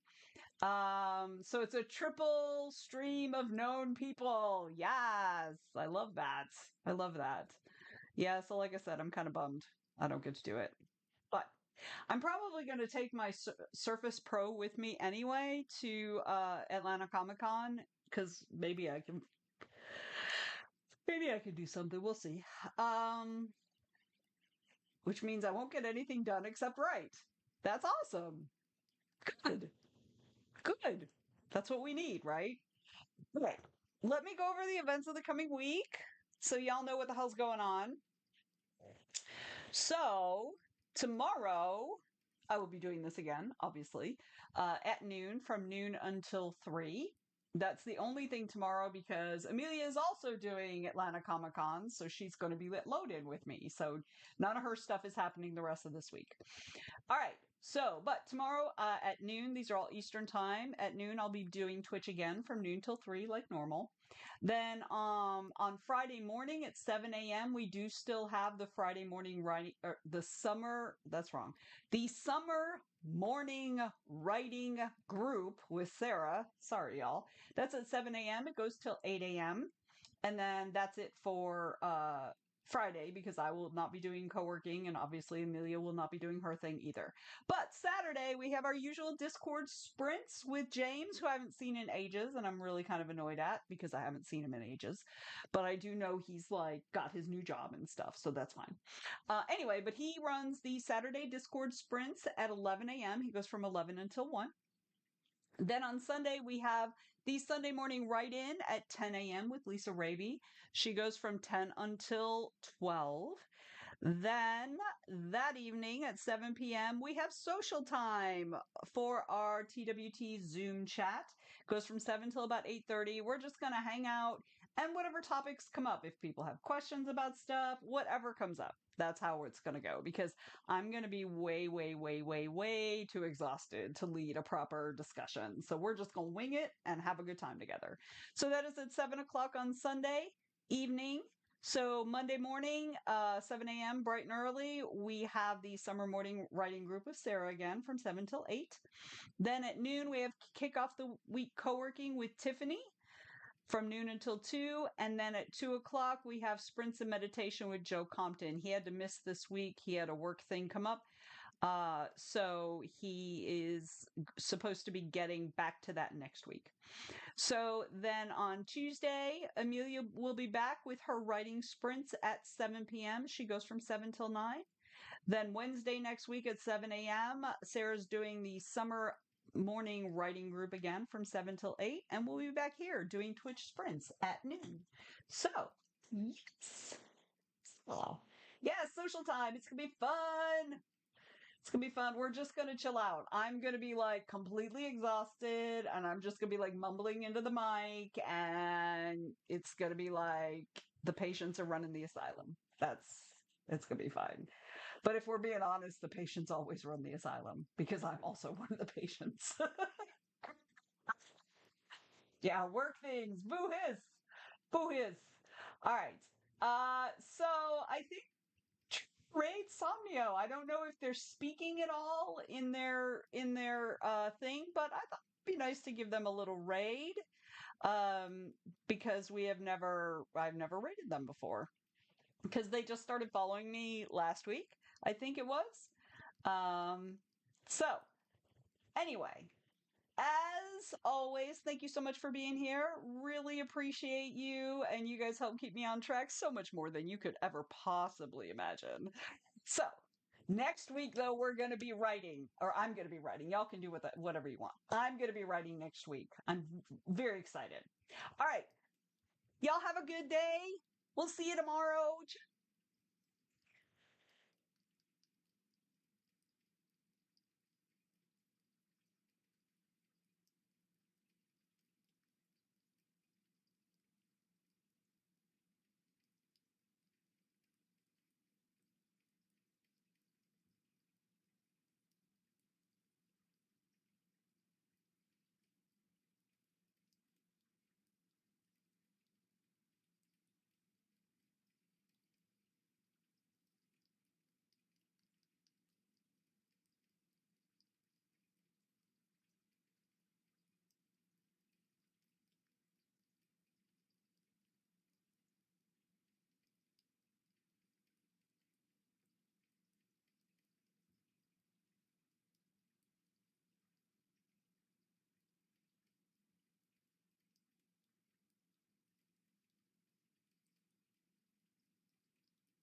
So it's a triple stream of known people. Yes, I love that. I love that. Yeah, so like I said, I'm kind of bummed I don't get to do it. But I'm probably going to take my Surface Pro with me anyway to Atlanta Comic Con because maybe I can do something. We'll see. Um, which means I won't get anything done except write. That's awesome. Good. Good. That's what we need, right? Okay. Let me go over the events of the coming week so y'all know what the hell's going on. So, tomorrow, I will be doing this again, obviously, at noon, from noon until 3. That's the only thing tomorrow because Amelia is also doing Atlanta Comic Con, so she's going to be loaded with me. So, none of her stuff is happening the rest of this week. All right. So, but tomorrow at noon, these are all Eastern time. At noon, I'll be doing Twitch again from noon till 3 like normal. Then on Friday morning at 7 a.m., we do still have the Friday morning writing, or the summer, that's wrong, the summer morning writing group with Sarah. Sorry, y'all. That's at 7 a.m. It goes till 8 a.m. And then that's it for Friday because I will not be doing co-working and obviously Amelia will not be doing her thing either. But Saturday we have our usual Discord sprints with James, who I haven't seen in ages and I'm really kind of annoyed at because I haven't seen him in ages. But I do know he's like got his new job and stuff, so that's fine. Anyway, but he runs the Saturday Discord sprints at 11 a.m. He goes from 11 until 1. Then on Sunday, we have the Sunday morning write in at 10 a.m. with Lisa Ravy. She goes from 10 until 12. Then that evening at 7 p.m., we have social time for our TWT Zoom chat. Goes from 7 till about 8:30. We're just going to hang out and whatever topics come up. If people have questions about stuff, whatever comes up. That's how it's going to go because I'm going to be way, way, way, way, way too exhausted to lead a proper discussion. So we're just going to wing it and have a good time together. So that is at 7 o'clock on Sunday. evening. So Monday morning, 7 a.m., bright and early, we have the summer morning writing group with Sarah again from 7 till 8. Then at noon, we have kick off the week co-working with Tiffany from noon until 2. And then at 2 o'clock, we have sprints and meditation with Joe Compton. He had to miss this week. He had a work thing come up. So he is supposed to be getting back to that next week. So then on Tuesday, Amelia will be back with her writing sprints at 7 p.m. She goes from 7 till 9. Then Wednesday next week at 7 a.m., Sarah's doing the summer morning writing group again from 7 till 8. And we'll be back here doing Twitch sprints at noon. So, yes. Oh. Yeah, social time. It's going to be fun. It's gonna be fun. We're just gonna chill out. I'm gonna be like completely exhausted and I'm just gonna be like mumbling into the mic and it's gonna be like the patients are running the asylum. It's gonna be fine. But if we're being honest, the patients always run the asylum because I'm also one of the patients. Yeah, work things. Boo hiss. Boo hiss. All right. So I think Raid Somnio. I don't know if they're speaking at all in their thing, but I thought it'd be nice to give them a little raid because I've never raided them before because they just started following me last week, I think it was. So anyway, as always, thank you so much for being here. Really appreciate you, and you guys help keep me on track so much more than you could ever possibly imagine. So, next week, though, we're going to be writing, or I'm going to be writing. Y'all can do whatever you want. I'm going to be writing next week. I'm very excited. All right. Y'all have a good day. We'll see you tomorrow.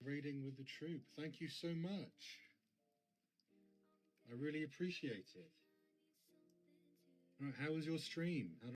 Reading with the troop. Thank you so much. I really appreciate it. All right, how was your stream?